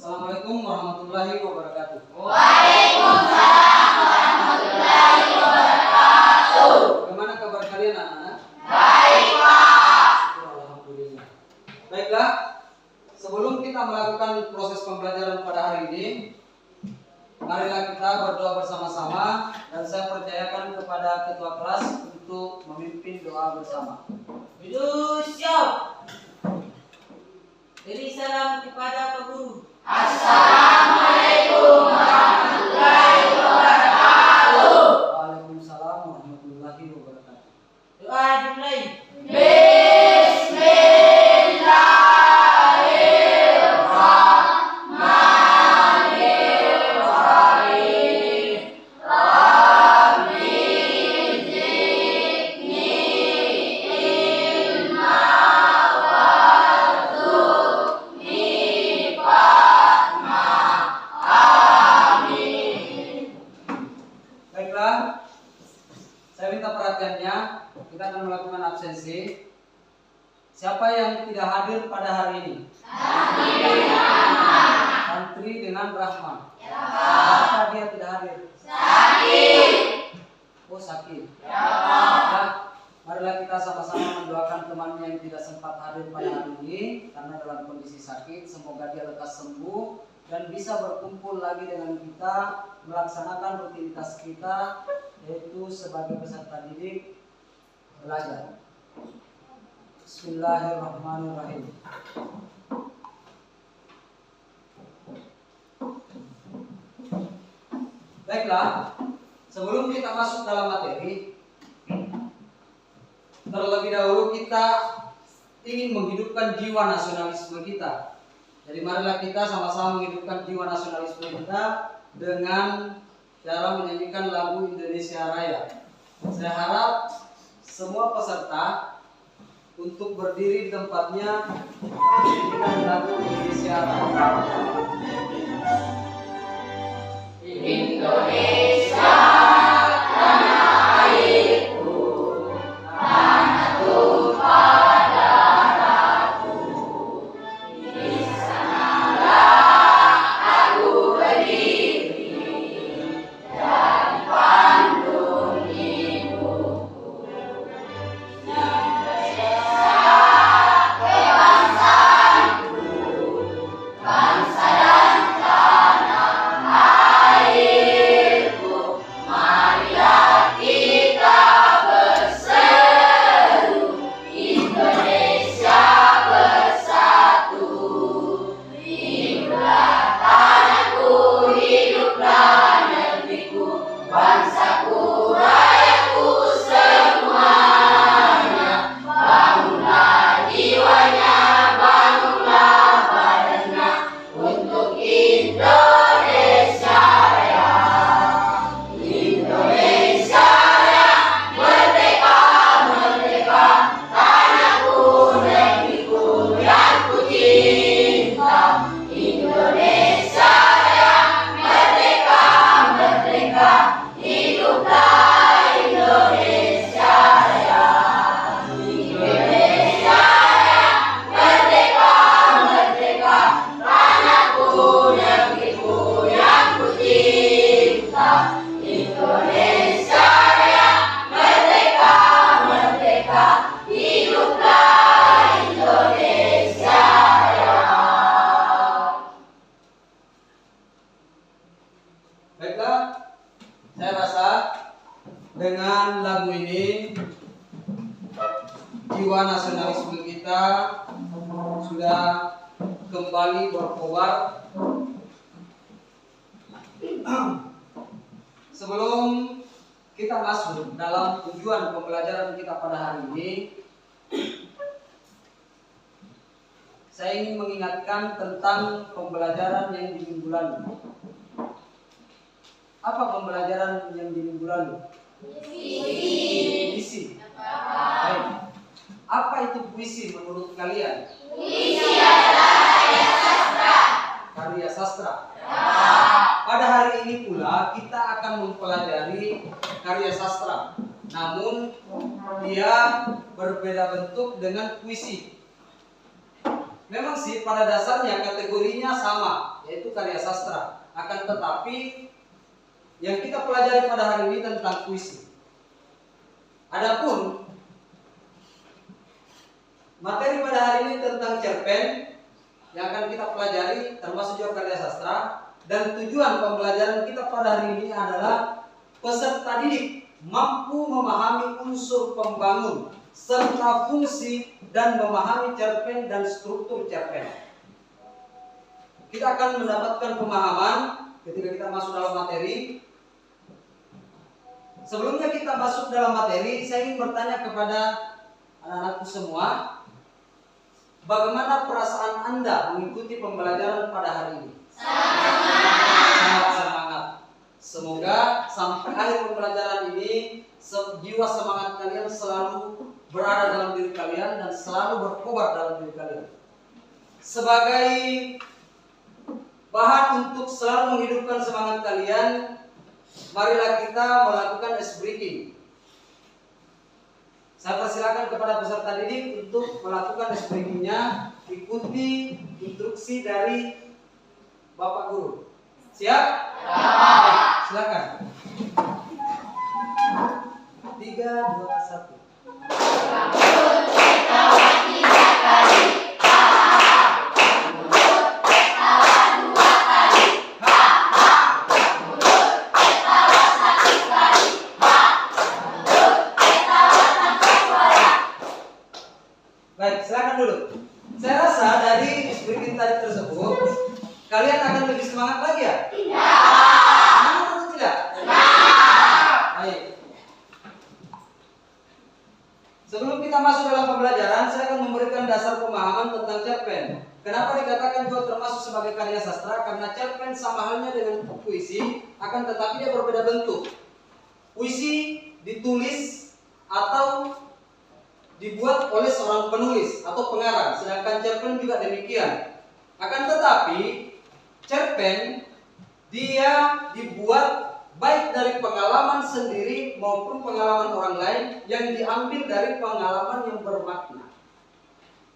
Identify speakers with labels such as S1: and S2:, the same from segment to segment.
S1: Assalamualaikum warahmatullahi wabarakatuh.
S2: Waalaikumsalam warahmatullahi wabarakatuh.
S1: Bagaimana kabar kalian anak-anak?
S2: Baik, Pak.
S1: Syukur alhamdulillah. Baiklah, sebelum kita melakukan proses pembelajaran pada hari ini, marilah kita berdoa bersama-sama dan saya percayakan kepada ketua kelas untuk memimpin doa bersama.
S3: Duduk siap. Beri salam kepada Pak Guru.
S2: Assalamualaikum warahmatullahi wabarakatuh.
S1: Waalaikumsalam warahmatullahi wabarakatuh.
S3: Doa dimulai.
S1: Baiklah, saya minta perhatiannya. Kita akan melakukan absensi. Siapa yang tidak hadir pada hari ini? Santri dengan Rahman. Kenapa dia tidak hadir?
S2: Sakit.
S1: Oh, sakit.
S2: Ya,
S1: Nah, marilah kita sama-sama mendoakan temannya yang tidak sempat hadir pada hari ini karena dalam kondisi sakit. Semoga dia lekas sembuh dan bisa berkumpul lagi dengan kita melaksanakan rutinitas kita, yaitu sebagai peserta didik belajar. Bismillahirrahmanirrahim. Baiklah, sebelum kita masuk dalam materi, terlebih dahulu kita ingin menghidupkan jiwa nasionalisme kita. Jadi marilah kita sama-sama menghidupkan jiwa nasionalisme kita dengan cara menyanyikan lagu Indonesia Raya. Saya harap semua peserta untuk berdiri di tempatnya menyanyikan lagu Indonesia Raya.
S2: Indonesia tanah airku, tanah tumpah darahku. Di sanalah aku berdiri dan pandung ibuku. Indonesia kebangsaanku, bangsa dan tanah airku. Marilah kita berseru, Indonesia bersatu. Hiduplah tanahku, hiduplah negeriku, bangsaku, rakyatku semuanya. Bangunlah jiwanya, bangunlah badannya untuk Indonesia Raya. Indonesia Raya, merdeka, merdeka, tanahku, negeriku yang ku cinta. Indonesia Raya, merdeka, merdeka, hiduplah Indonesia Raya. Indonesia Raya, merdeka, merdeka, tanahku, negeriku yang ku cinta. Indonesia Raya, merdeka, merdeka, hiduplah Indonesia Raya.
S1: Baiklah, saya rasa dengan lagu ini jiwa nasionalisme kita sudah kembali berkobar. Sebelum kita masuk dalam tujuan pembelajaran kita pada hari ini, saya ingin mengingatkan tentang pembelajaran yang di minggu lalu. Apa pembelajaran yang di minggu lalu? Puisi. Baik. Apa itu puisi menurut kalian?
S2: Puisi adalah
S1: Karya sastra. Pada hari ini pula kita akan mempelajari karya sastra. Namun dia berbeda bentuk dengan puisi. Memang sih pada dasarnya kategorinya sama, yaitu yaitu karya sastra. Akan tetapi yang kita pelajari pada hari ini tentang puisi. Adapun materi pada hari ini tentang cerpen yang akan kita pelajari termasuk juga karya sastra, dan tujuan pembelajaran kita pada hari ini adalah peserta didik mampu memahami unsur pembangun serta fungsi dan memahami cerpen dan struktur cerpen. Kita akan mendapatkan pemahaman ketika kita masuk dalam materi. Sebelumnya kita masuk dalam materi, saya ingin bertanya kepada anak-anakku semua, bagaimana perasaan Anda mengikuti pembelajaran pada hari ini? Sangat semangat. Semoga sampai akhir pembelajaran ini jiwa semangat kalian selalu berada dalam diri kalian dan selalu berkobar dalam diri kalian. Sebagai bahan untuk selalu menghidupkan semangat kalian, marilah kita melakukan ice breaking. Saya persilakan kepada peserta didik untuk melakukan ice breaking-nya. Ikuti instruksi dari Bapak Guru. Siap? Silakan. 3, 2, 1. Baik, silakan dulu. Saya rasa dari speaking tadi tersebut, kalian akan lebih semangat lagi ya? Semangat atau tidak? Baik. Sebelum kita masuk dalam pembelajaran, saya akan memberikan dasar pemahaman tentang cerpen. Kenapa dikatakan juga termasuk sebagai karya sastra? Karena cerpen sama halnya dengan puisi, akan tetapi dia berbeda bentuk. Puisi ditulis atau dibuat oleh seorang penulis atau pengarang, sedangkan cerpen juga demikian. Akan tetapi cerpen dia dibuat baik dari pengalaman sendiri maupun pengalaman orang lain yang diambil dari pengalaman yang bermakna.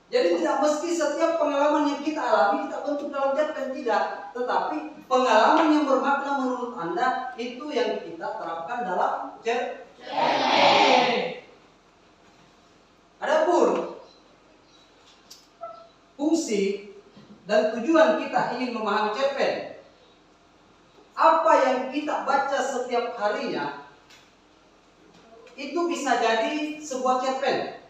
S1: Jadi tidak mesti setiap pengalaman yang kita alami kita bentuk dalam cerpen, tidak, tetapi pengalaman yang bermakna menurut Anda itu yang kita terapkan dalam cerpen. Adapun fungsi dan tujuan kita ingin memahami cerpen, apa yang kita baca setiap harinya itu bisa jadi sebuah cerpen.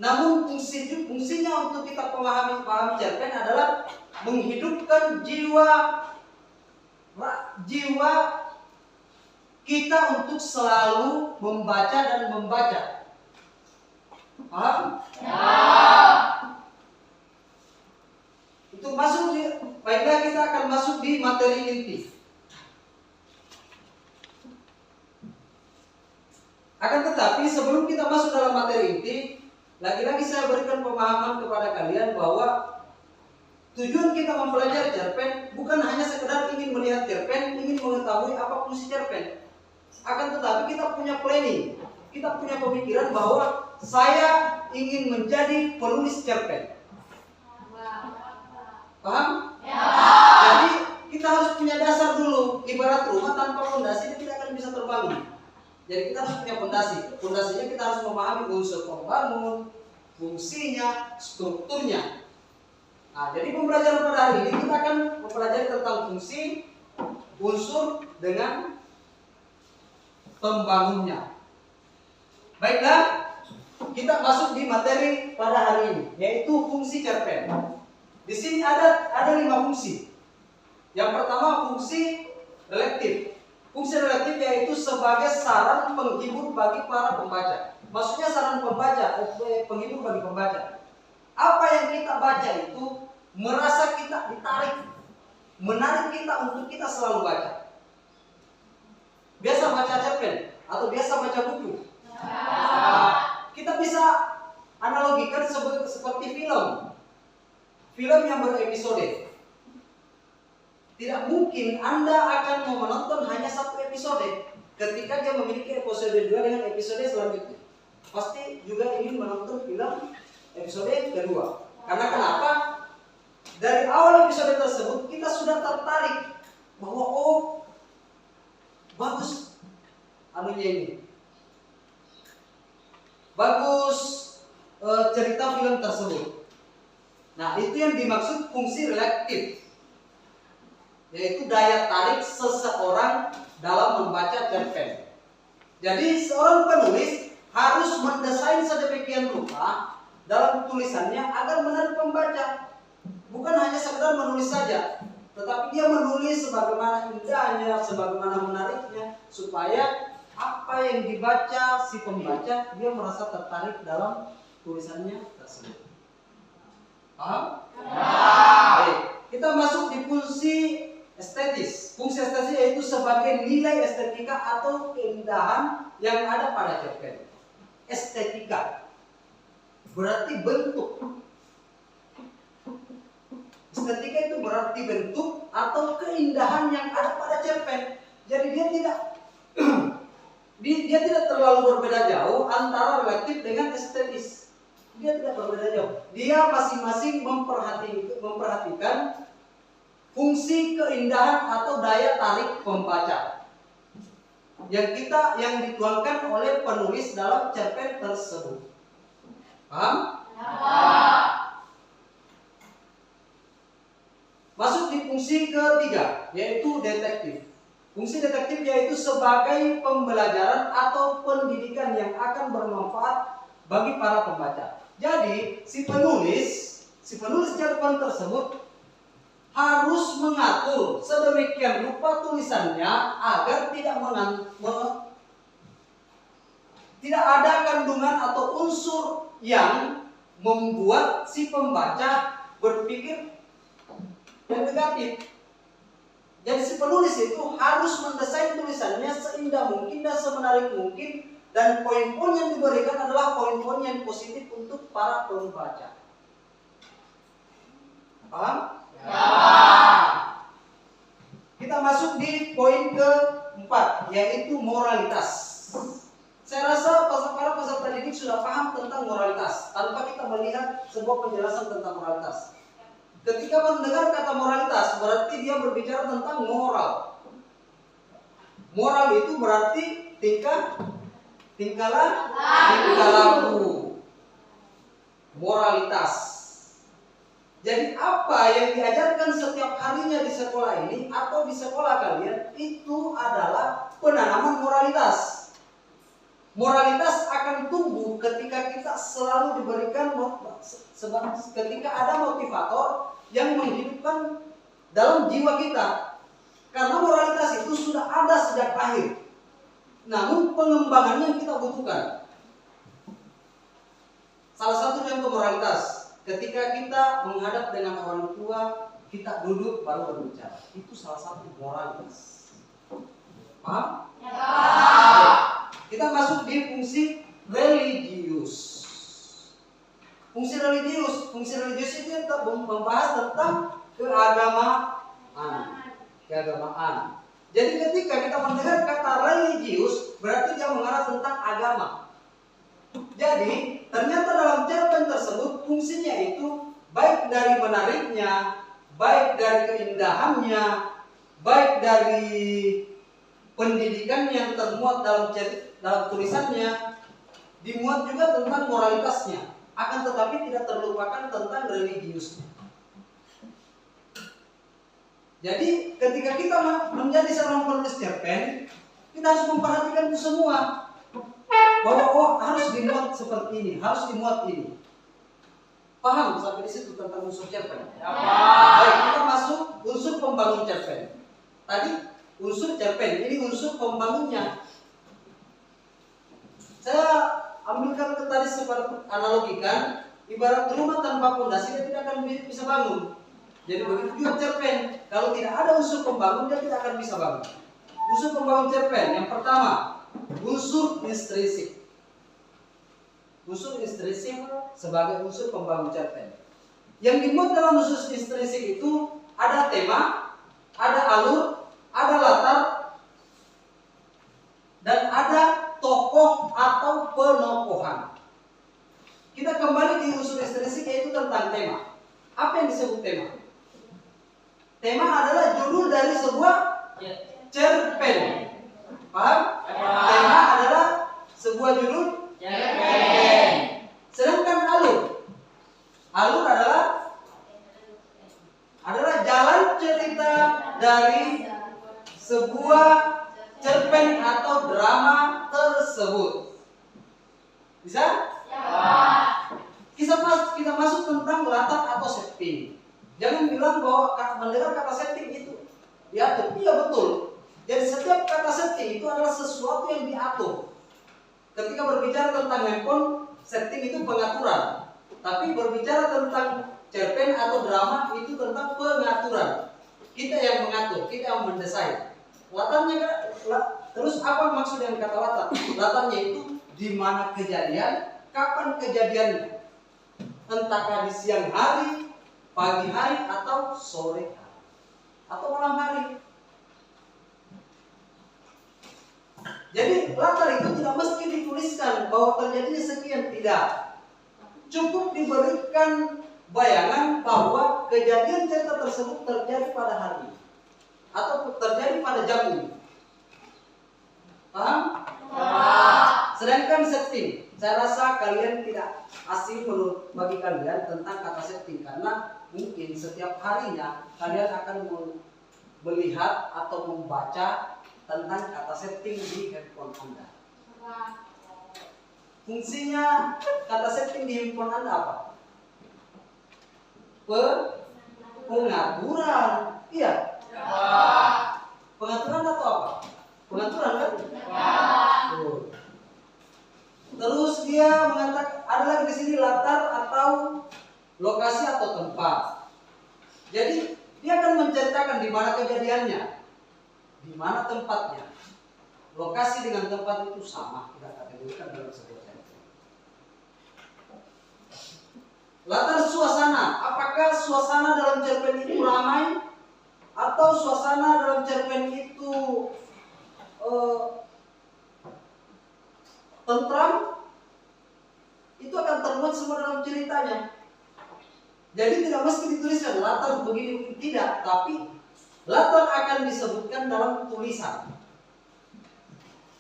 S1: Namun fungsinya untuk kita pahami cerpen adalah menghidupkan jiwa kita untuk selalu membaca dan membaca. Paham? Ya. Untuk masuk di, baiklah kita akan masuk di materi inti. Akan tetapi sebelum kita masuk dalam materi inti, lagi-lagi saya berikan pemahaman kepada kalian bahwa tujuan kita mempelajari cerpen bukan hanya sekedar ingin melihat cerpen, ingin mengetahui apa fungsi cerpen. Akan tetapi kita punya planning, kita punya pemikiran bahwa saya ingin menjadi penulis cerpen. Paham? Ya. Jadi kita harus punya dasar dulu. Ibarat rumah tanpa fondasi dia tidak akan bisa terbangun. Jadi kita harus punya fondasi. Fondasinya kita harus memahami unsur pembangun, fungsinya, strukturnya. Nah, jadi pembelajaran pada hari ini kita akan mempelajari tentang fungsi, unsur dengan pembangunnya. Baiklah, kita masuk di materi pada hari ini, yaitu fungsi cerpen. Di sini ada 5 fungsi. Yang pertama fungsi relatif. Fungsi relatif yaitu sebagai saran penghibur bagi para pembaca. Maksudnya saran penghibur bagi pembaca. Apa yang kita baca itu merasa kita ditarik, menarik kita untuk kita selalu baca. Biasa baca cerpen atau biasa baca buku. Kita bisa analogikan seperti film yang berepisode. Tidak mungkin Anda akan menonton hanya satu episode ketika dia memiliki episode 2 dengan episode selanjutnya. Pasti juga ingin menonton film episode kedua. Karena kenapa? Dari awal episode tersebut kita tertarik bahwa oh bagus anunya ini, bagus cerita film tersebut. Nah, itu yang dimaksud fungsi reaktif, yaitu daya tarik seseorang dalam membaca cerpen. Jadi seorang penulis harus mendesain sedemikian rupa dalam tulisannya agar menarik pembaca. Bukan hanya sekedar menulis saja, tetapi dia menulis sebagaimana indahnya, sebagaimana menariknya, supaya apa yang dibaca si pembaca dia merasa tertarik dalam tulisannya tersebut. Paham? Baik, kita masuk di fungsi estetis. Fungsi estetis yaitu sebagai nilai estetika atau keindahan yang ada pada cerpen. Estetika berarti bentuk. Estetika itu berarti bentuk atau keindahan yang ada pada cerpen. Jadi dia tidak terlalu berbeda jauh antara relatif dengan estetis. Dia tidak berbeda jauh. Dia masing-masing memperhatikan fungsi keindahan atau daya tarik pembaca yang dituangkan oleh penulis dalam cerpen tersebut. Paham? Masuk di fungsi ketiga, yaitu detektif. Fungsi detektif yaitu sebagai pembelajaran atau pendidikan yang akan bermanfaat bagi para pembaca. Jadi, si penulis cerpen tersebut harus mengatur sedemikian rupa tulisannya agar tidak ada kandungan atau unsur yang membuat si pembaca berpikir yang negatif. Jadi si penulis itu harus mendesain tulisannya seindah mungkin dan semenarik mungkin, dan poin-poin yang diberikan adalah poin-poin yang positif untuk para pembaca. Paham? Ya. Kita masuk di poin keempat, yaitu moralitas. Saya rasa para peserta didik sudah paham tentang moralitas tanpa kita melihat sebuah penjelasan tentang moralitas. Ketika mendengar kata moralitas, berarti dia berbicara tentang moral. Moral itu berarti tingkah laku. Moralitas. Jadi apa yang diajarkan setiap harinya di sekolah ini atau di sekolah kalian itu adalah penanaman moralitas. Moralitas akan tumbuh ketika kita selalu diberikan ketika ada motivator yang menghidupkan dalam jiwa kita. Karena moralitas itu sudah ada sejak lahir. Namun pengembangannya kita butuhkan. Salah satu contoh moralitas, ketika kita menghadap dengan orang tua, kita duduk baru berbicara. Itu salah satu moralitas. Paham? Ya. Kita masuk di fungsi religius. Fungsi religius itu membahas tentang keagamaan. Jadi ketika kita mendengar kata religius, berarti dia mengarah tentang agama. Jadi ternyata dalam cerpen tersebut fungsinya itu baik dari menariknya, baik dari keindahannya, baik dari pendidikan yang termuat dalam tulisannya, dimuat juga tentang moralitasnya. Akan tetapi tidak terlupakan tentang religiusnya. Jadi ketika kita menjadi seorang penulis cerpen, kita harus memperhatikan itu semua. Bahwa harus dimuat seperti ini, harus dimuat ini. Paham sampai di situ tentang unsur cerpen? Ya. Baik, kita masuk unsur pembangun cerpen. Tadi unsur cerpen, ini unsur pembangunnya. Saya ambilkan tadi seperti analogikan, ibarat rumah tanpa fondasi dia tidak akan bisa bangun. Jadi begitu juga cerpen, kalau tidak ada unsur pembangun dia tidak akan bisa bangun. Unsur pembangun cerpen yang pertama, unsur intrinsik. Unsur intrinsik sebagai unsur pembangun cerpen. Yang dimuat dalam unsur intrinsik itu ada tema, ada alur, ada latar, dan ada tokoh atau penokohan. Kita kembali di unsur intrinsik, yaitu tentang tema. Apa yang disebut tema? Tema adalah dari sebuah cerpen. Paham? Tema adalah sebuah judul cerpen. Sedangkan alur adalah jalan cerita dari sebuah cerpen atau drama tersebut. Bisa? Kita masuk tentang latar atau setting. Jangan bilang bahwa mendengar kata setting itu diatur. Iya betul. Jadi setiap kata setting itu adalah sesuatu yang diatur. Ketika berbicara tentang handphone, setting itu pengaturan. Tapi berbicara tentang cerpen atau drama itu tentang pengaturan. Kita yang mengatur, kita yang mendesain. Latarnya terus apa maksud dengan kata latar? Latarnya itu di mana kejadian, kapan kejadiannya. Entahkah di siang hari, pagi hari, atau sore hari, atau malam hari. Jadi latar itu tidak mesti dituliskan bahwa terjadinya sekian, tidak. Cukup diberikan bayangan bahwa kejadian cerita tersebut terjadi pada hari ini, atau terjadi pada jam ini. Paham? Sedangkan setting, saya rasa kalian tidak asing menurut bagi kalian tentang kata setting, karena mungkin setiap harinya kalian akan melihat atau membaca tentang kata setting di handphone Anda. Fungsinya kata setting di handphone Anda apa? Pengaturan. Iya. Pengaturan atau apa? Pengaturan kan? Terus dia mengatakan ada lagi di sini latar atau lokasi atau tempat. Jadi dia akan menceritakan di mana kejadiannya, di mana tempatnya. Lokasi dengan tempat itu sama, kita kategorikan dalam sebuah cerpen. Latar suasana, apakah suasana dalam cerpen itu ramai atau suasana dalam cerpen itu tentram? Itu akan termuat semua dalam ceritanya. Jadi tidak mesti dituliskan latar begini, tidak, tapi latar akan disebutkan dalam tulisan.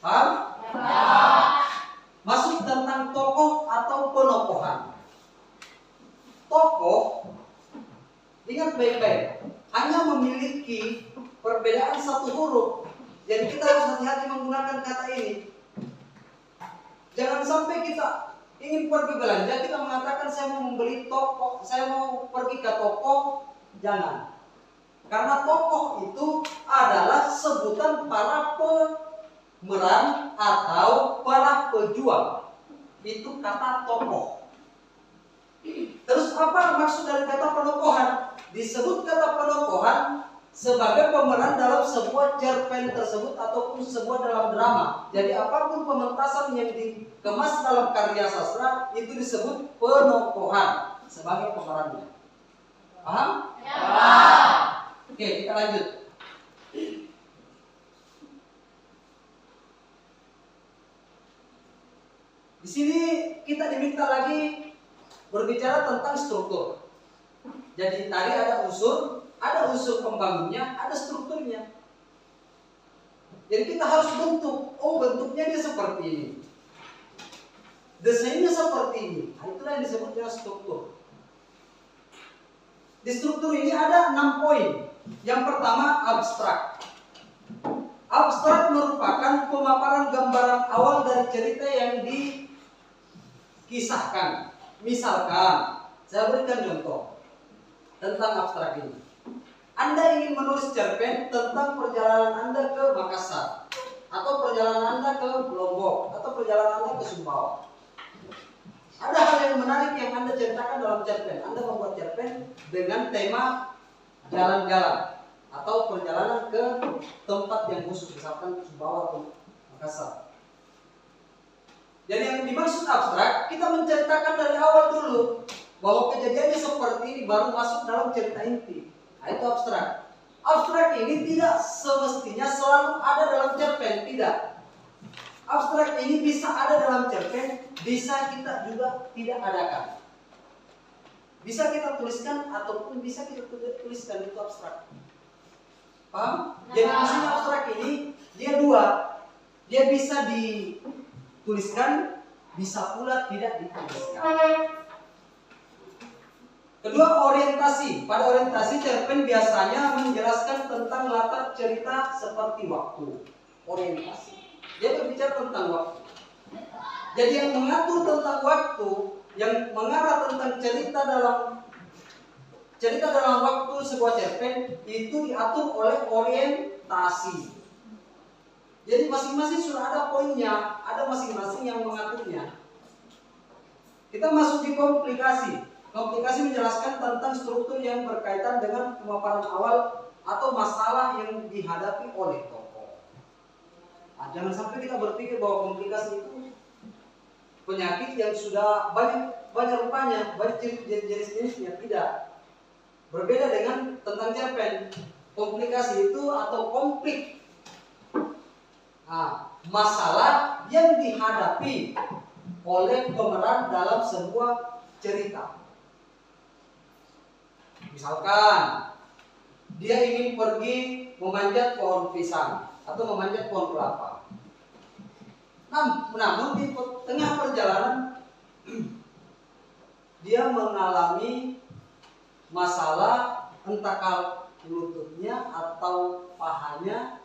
S1: Paham? Masuk tentang tokoh atau penokohan. Tokoh, ingat baik-baik, hanya memiliki perbedaan satu huruf. Jadi kita harus hati-hati menggunakan kata ini. Jangan sampai kita ingin pergi belanja, kita mengatakan saya mau membeli toko, saya mau pergi ke toko. Jangan. Karena tokoh itu adalah sebutan para pemeran atau para pejuang. Itu kata tokoh. Terus apa maksud dari kata penokohan? Disebut kata penokohan sebagai pemeran dalam sebuah cerpen tersebut ataupun sebuah dalam drama. Jadi apapun pementasan yang dikemas dalam karya sastra itu disebut penokohan sebagai pemerannya. Paham? Ya. Oke, kita lanjut. Di sini kita diminta lagi berbicara tentang struktur. Jadi tadi ada unsur pembangunnya, ada strukturnya. Jadi kita harus bentuk. Oh, bentuknya dia seperti ini. Desainnya seperti ini. Nah, itulah yang disebut dengan struktur. Di struktur ini ada 6 poin. Yang pertama, abstrak. Abstrak merupakan pemaparan gambaran awal dari cerita yang dikisahkan. Misalkan, saya berikan contoh tentang abstrak ini. Anda ingin menulis cerpen tentang perjalanan Anda ke Makassar, atau perjalanan Anda ke Lombok, atau perjalanan Anda ke Sumbawa. Ada hal yang menarik yang Anda ceritakan dalam cerpen. Anda membuat cerpen dengan tema jalan-jalan atau perjalanan ke tempat yang khusus, misalkan Sumbawa atau Makassar. Jadi yang dimaksud abstrak, kita menceritakan dari awal dulu bahwa kejadiannya seperti ini, baru masuk dalam cerita inti. Nah, itu abstrak. Abstrak ini tidak semestinya selalu ada dalam cerpen, tidak. Abstrak ini bisa ada dalam cerpen, bisa kita juga tidak adakan. Bisa kita tuliskan ataupun bisa kita tuliskan, itu abstrak. Paham? Jadi maksudnya abstrak ini dia dua. Dia bisa dituliskan, bisa pula tidak dituliskan. Kedua, orientasi. Pada orientasi cerpen biasanya menjelaskan tentang latar cerita seperti waktu. Orientasi. Dia berbicara tentang waktu. Jadi yang mengatur tentang waktu, yang mengarah tentang cerita dalam waktu sebuah cerpen itu diatur oleh orientasi. Jadi masing-masing sudah ada poinnya, ada masing-masing yang mengaturnya. Kita masuk di komplikasi. Komplikasi menjelaskan tentang struktur yang berkaitan dengan pemaparan awal atau masalah yang dihadapi oleh tokoh. Nah, jangan sampai kita berpikir bahwa komplikasi itu penyakit yang sudah banyak rupanya, banyak jenis-jenisnya. Tidak. Berbeda dengan tentang cerpen. Komplikasi itu atau konflik. Nah, masalah yang dihadapi oleh pemeran dalam sebuah cerita. Misalkan dia ingin pergi memanjat pohon pisang atau memanjat pohon kelapa. Namun di tengah perjalanan dia mengalami masalah entah lututnya atau pahanya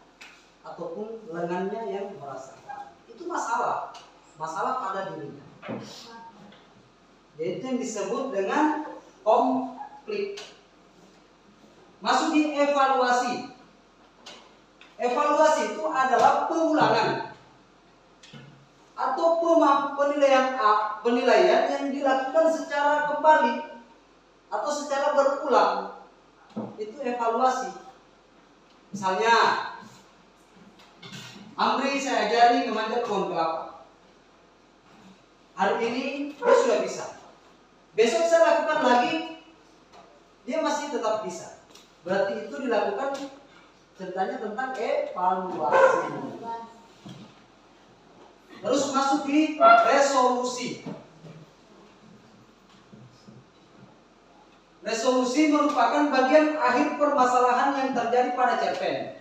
S1: ataupun lengannya yang merasakan. Itu masalah pada dirinya. Yaitu yang disebut dengan konflik. Masuk di evaluasi. Evaluasi itu adalah pengulangan atau penilaian yang dilakukan secara kembali atau secara berulang. Itu evaluasi. Misalnya, Amri saya ajari memanjat pohon kelapa. Hari ini dia sudah bisa. Besok saya lakukan lagi, dia masih tetap bisa. Berarti itu dilakukan ceritanya tentang evaluasi. Terus masuk di resolusi. Resolusi merupakan bagian akhir permasalahan yang terjadi pada cerpen.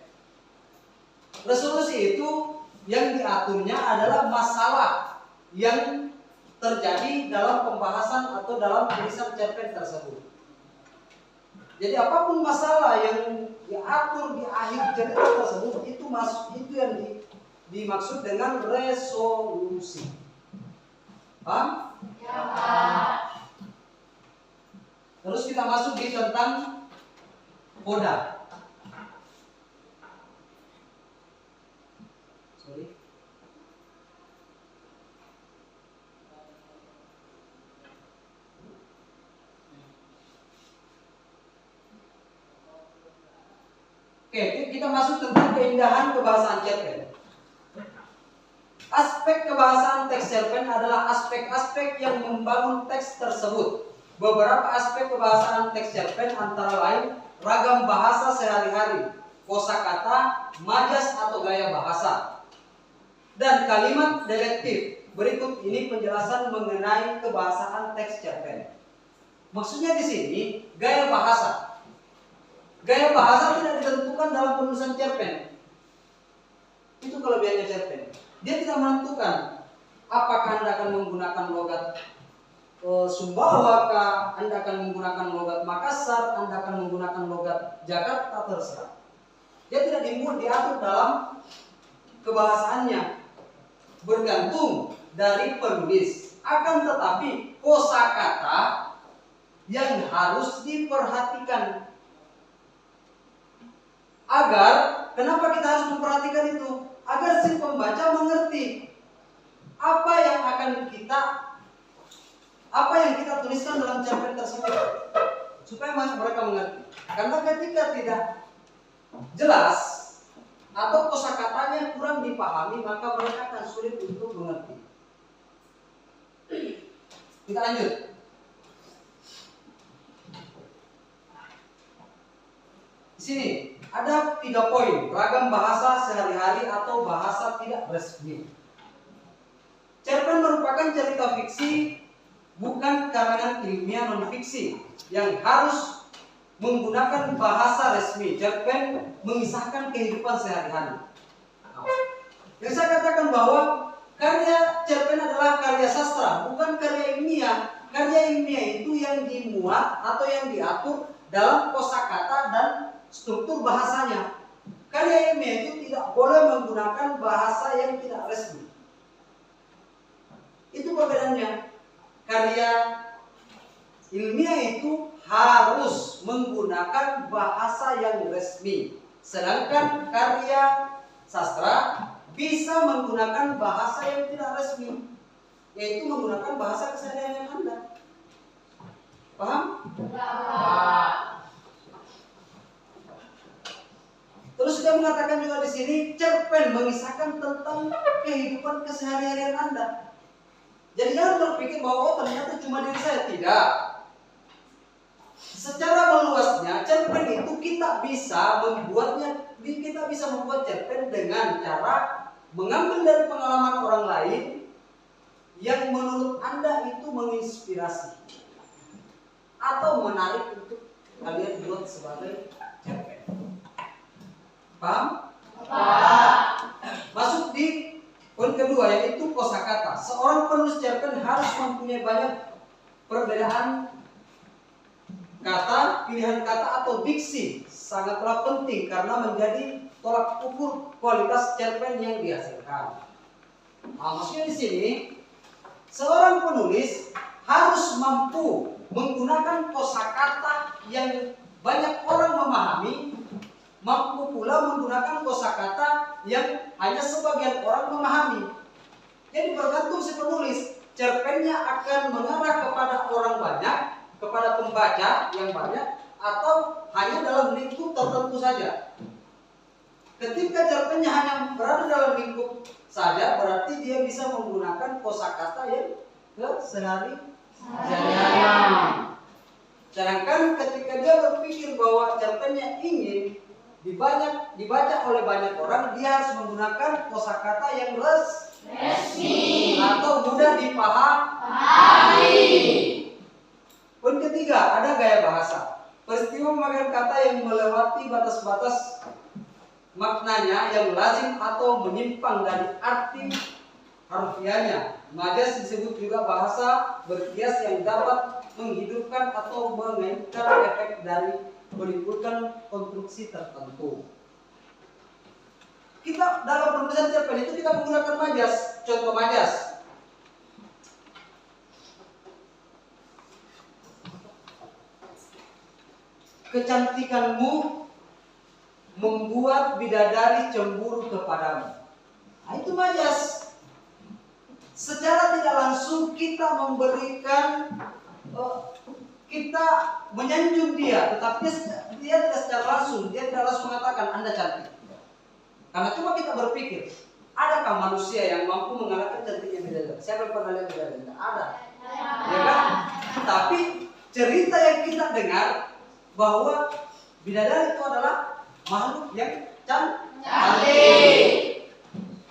S1: Resolusi itu yang diaturnya adalah masalah yang terjadi dalam pembahasan atau dalam tulisan cerpen tersebut. Jadi apapun masalah yang diatur di akhir cerita tersebut itu yang dimaksud dengan resolusi. Paham?
S2: Ya, Pak.
S1: Terus kita masuk di tentang koda. Sorry. Oke, kita masuk tentang keindahan kebahasaan cerpen. Aspek kebahasaan teks cerpen adalah aspek-aspek yang membangun teks tersebut. Beberapa aspek kebahasaan teks cerpen antara lain ragam bahasa sehari-hari, kosakata, majas atau gaya bahasa, dan kalimat detektif. Berikut ini penjelasan mengenai kebahasaan teks cerpen. Maksudnya di sini gaya bahasa. Gaya bahasa tidak ditentukan dalam penulisan cerpen. Itu kelebihannya cerpen. Dia tidak menentukan apakah Anda akan menggunakan logat Sumbawa kah, Anda akan menggunakan logat Makassar, Anda akan menggunakan logat Jakarta, terserah. Dia tidak diatur dalam kebahasaannya, bergantung dari penulis. Akan tetapi kosakata yang harus diperhatikan. Agar, kenapa kita harus memperhatikan itu? Agar si pembaca mengerti apa yang kita tuliskan dalam cerpen tersebut, supaya mereka mengerti. Karena ketika tidak jelas atau kosakatanya kurang dipahami, maka mereka akan sulit untuk mengerti. Kita lanjut. Di sini ada 3 poin, ragam bahasa sehari-hari atau bahasa tidak resmi. Cerpen merupakan cerita fiksi, bukan karangan ilmiah non-fiksi yang harus menggunakan bahasa resmi. Cerpen mengisahkan kehidupan sehari-hari. Yang saya katakan bahwa karya cerpen adalah karya sastra, bukan karya ilmiah. Karya ilmiah itu yang dimuat atau yang diatur dalam kosakata dan struktur bahasanya. Karya ilmiah itu tidak boleh menggunakan bahasa yang tidak resmi. Itu perbedaannya. Karya ilmiah itu harus menggunakan bahasa yang resmi, sedangkan karya sastra bisa menggunakan bahasa yang tidak resmi, yaitu menggunakan bahasa keseharian Anda. Paham? Terus dia mengatakan juga di sini, cerpen mengisahkan tentang kehidupan keseharian Anda. Jadi jangan berpikir bahwa oh, ternyata cuma diri saya. Tidak. Secara meluasnya, cerpen itu kita bisa membuat cerpen dengan cara mengambil dari pengalaman orang lain yang menurut Anda itu menginspirasi atau menarik untuk kalian buat sebagai cerpen. Paham? Masuk di poin kedua, yaitu kosakata. Seorang penulis cerpen harus mempunyai banyak perbedaan kata, pilihan kata atau diksi. Sangatlah penting karena menjadi tolak ukur kualitas cerpen yang dihasilkan. Nah, maksudnya di sini seorang penulis harus mampu menggunakan kosakata yang banyak orang memahami, mampu pula menggunakan kosakata yang hanya sebagian orang memahami. Jadi bergantung si penulis, cerpennya akan mengarah kepada orang banyak, kepada pembaca yang banyak, atau hanya dalam lingkup tertentu saja. Ketika cerpennya hanya berada dalam lingkup saja, berarti dia bisa menggunakan kosakata yang sehari-hari. Sedangkan ketika dia berpikir bahwa cerpennya ingin dibaca oleh banyak orang, dia harus menggunakan kosakata yang resmi atau mudah dipahami. Poin ketiga, ada gaya bahasa. Peristiwa memakai kata yang melewati batas-batas maknanya yang lazim atau menyimpang dari arti harfiahnya. Majas disebut juga bahasa berkias yang dapat menghidupkan atau mengaitkan efek dari menimbulkan konstruksi tertentu. Kita dalam penulisan cerpen itu kita menggunakan majas. Contoh majas. Kecantikanmu membuat bidadari cemburu kepadamu. Nah, itu majas. Secara tidak langsung kita memberikan, kita menyanjung dia, tetapi dia tidak secara langsung, dia tidak langsung mengatakan Anda cantik. Karena cuma kita berpikir, adakah manusia yang mampu mengalahkan cantiknya bidadari? Siapa yang pernah lihat bidadari? Tidak ada. Ya kan? Tapi cerita yang kita dengar bahwa bidadari itu adalah makhluk yang cantik.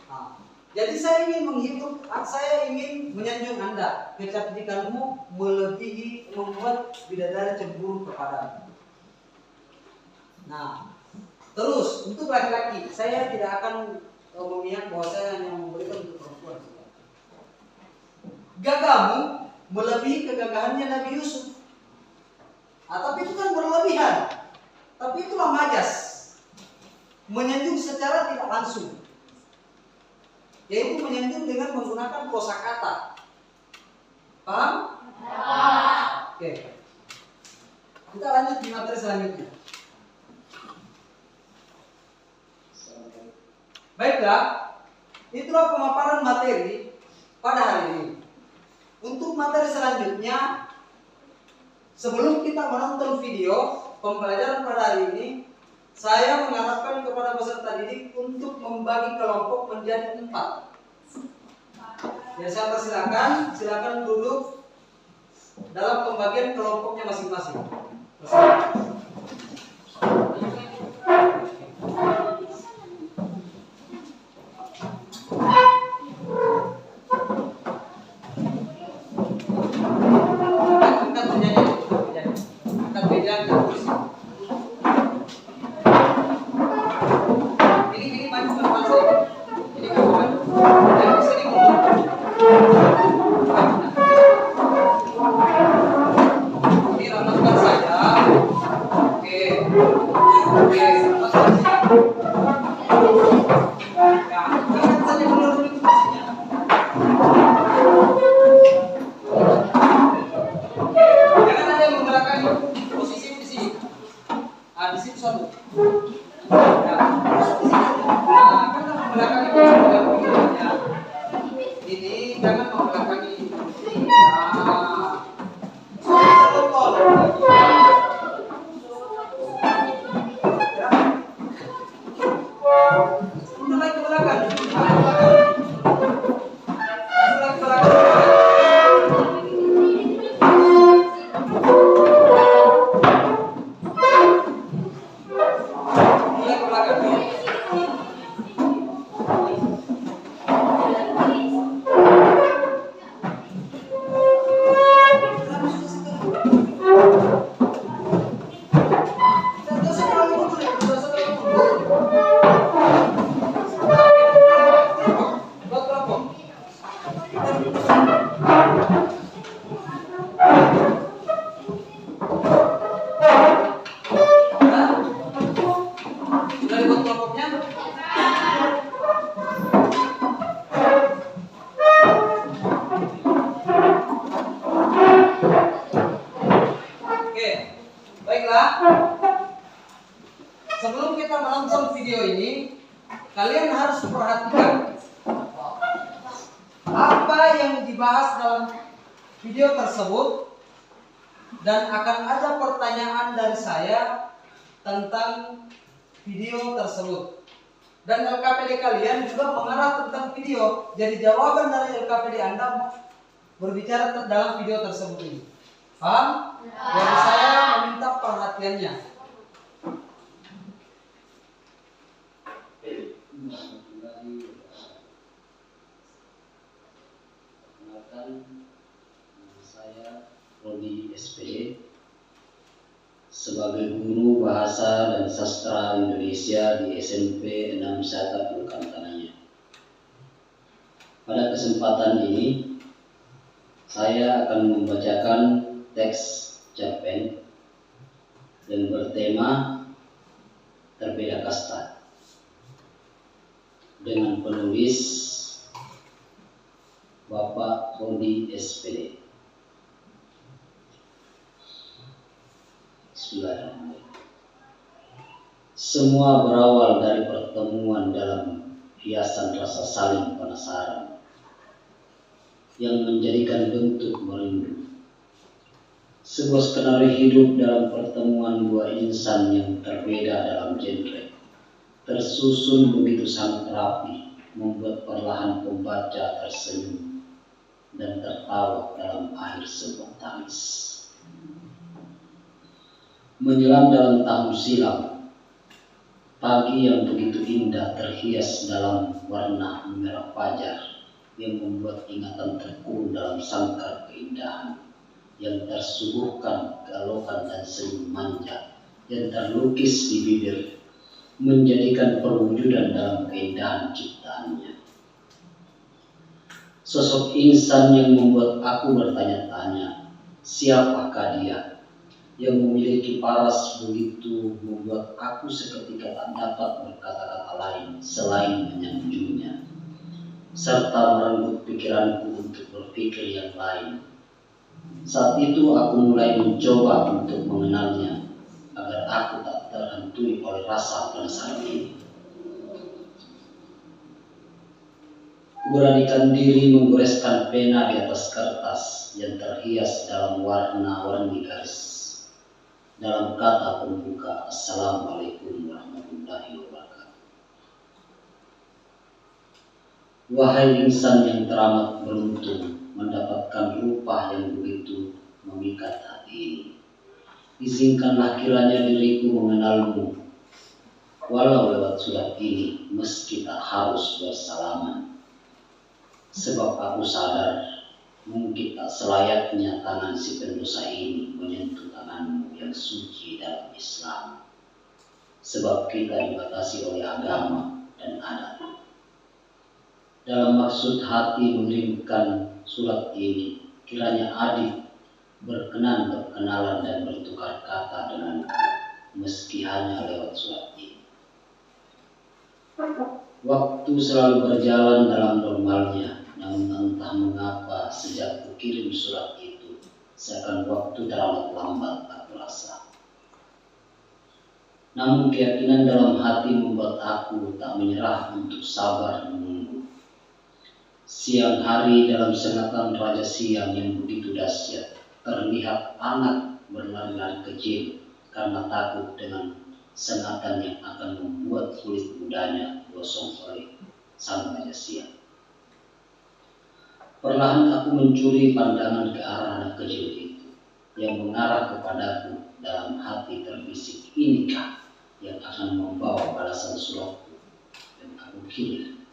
S1: Nah, jadi saya ingin menghibur, saya ingin menyanjung Anda. Kecantikanmu melebihi membuat bidadari cemburu kepadamu. Nah, terus untuk laki-laki, saya tidak akan memihak bahwa saya hanya memberikan untuk perempuan. Gagahmu melebihi kegagahannya Nabi Yusuf. Tapi itu kan berlebihan. Tapi itulah majas, menyanjung secara tidak langsung, yaitu menyanjung dengan menggunakan kosakata. Paham? Oke. Kita lanjut di materi selanjutnya. Baiklah, itulah pemaparan materi pada hari ini. Untuk materi selanjutnya, sebelum kita menonton video pembelajaran pada hari ini, saya mengharapkan kepada peserta didik untuk membagi kelompok menjadi 4. Ya, saya silakan duduk dalam pembagian kelompoknya masing-masing. Angkat meja, angkat kursi. Oke, selamat kasih. Ya, angkat saja dulu kursinya. Jangan ada yang menggerakkan posisi di sini. Ah, di situ satu. Ya, posisi di sini. Nah, kan menggerakkan ya. Ini jangan menggerakkan ini. Nah, satu kol. Mundur lagi ke belakang. Nah, ke belakang. Mundur lagi ke belakang. Mulai ke belakang. Sudah dibuat kelompoknya? Oke, baiklah. Sebelum kita menonton video ini, kalian harus perhatikan apa yang dibahas dalam video tersebut, dan akan ada pertanyaan dari saya tentang video tersebut. Dan LKPD kalian juga mengarah tentang video. Jadi jawaban dari LKPD Anda berbicara dalam video tersebut ini. Paham? Jadi saya meminta perhatiannya.
S4: Perkenalkan, nama saya Rodi SPD sebagai guru Bahasa dan Sastra Indonesia di SMP 6 Wisata Pelukan Tanahnya. Pada kesempatan ini, saya akan membacakan teks cerpen yang bertema Terbeda Kasta dengan penulis Bapak Rodi SPD. Bismillahirrahmanirrahim. Semua berawal dari pertemuan dalam hiasan rasa saling penasaran yang menjadikan bentuk merindu. Sebuah skenario hidup dalam pertemuan dua insan yang berbeda dalam genre, tersusun begitu sangat rapi, membuat perlahan pembaca tersenyum dan tertawa dalam akhir sebuah tangis. Menyelam dalam tahun silam, pagi yang begitu indah terhias dalam warna merah fajar yang membuat ingatan terkurung dalam sangkar keindahan yang tersuguhkan keelokan dan senyum manja yang terlukis di bibir, menjadikan perwujudan dalam keindahan ciptaannya. Sosok insan yang membuat aku bertanya-tanya, siapakah dia? Yang memiliki paras begitu membuat aku seketika tak dapat berkata-kata lain selain menyanjungnya, serta merenggut pikiranku untuk berpikir yang lain. Saat itu aku mulai mencoba untuk mengenalnya, agar aku tak terhantui oleh rasa penasaran ini. Beranikan diri menggoreskan pena di atas kertas yang terhias dalam warna-warni garis. Dalam kata pembuka, Assalamualaikum warahmatullahi wabarakatuh. Wahai insan yang teramat beruntung mendapatkan rupa yang begitu memikat hati ini, izinkanlah kiranya diriku mengenalmu, walau lewat surat ini, meski tak harus bersalaman. Sebab aku sadar, mungkin tak selayaknya tangan si pendosa ini menyentuh tanganmu yang suci dalam Islam. Sebab kita dibatasi oleh agama dan adat. Dalam maksud hati mengirimkan surat ini, kiranya adik berkenan berkenalan dan bertukar kata denganku. meski hanya lewat surat ini. Waktu selalu berjalan dalam normalnya, namun entah mengapa sejak kukirim surat itu, seakan waktu teramat lambat aku rasa. Namun keyakinan dalam hati membuat aku tak menyerah untuk sabar menunggu. Siang hari dalam sengatan raja siang yang begitu dahsyat, terlihat anak berlari-lari kecil karena takut dengan sengatan yang akan membuat kulit mudanya gosong oleh sang raja siang. Perlahan aku mencuri pandangan ke arah anak kecil itu yang mengarah kepadaku. Dalam hati terbisik, inikah yang akan membawa balasan suratku dan aku kirim.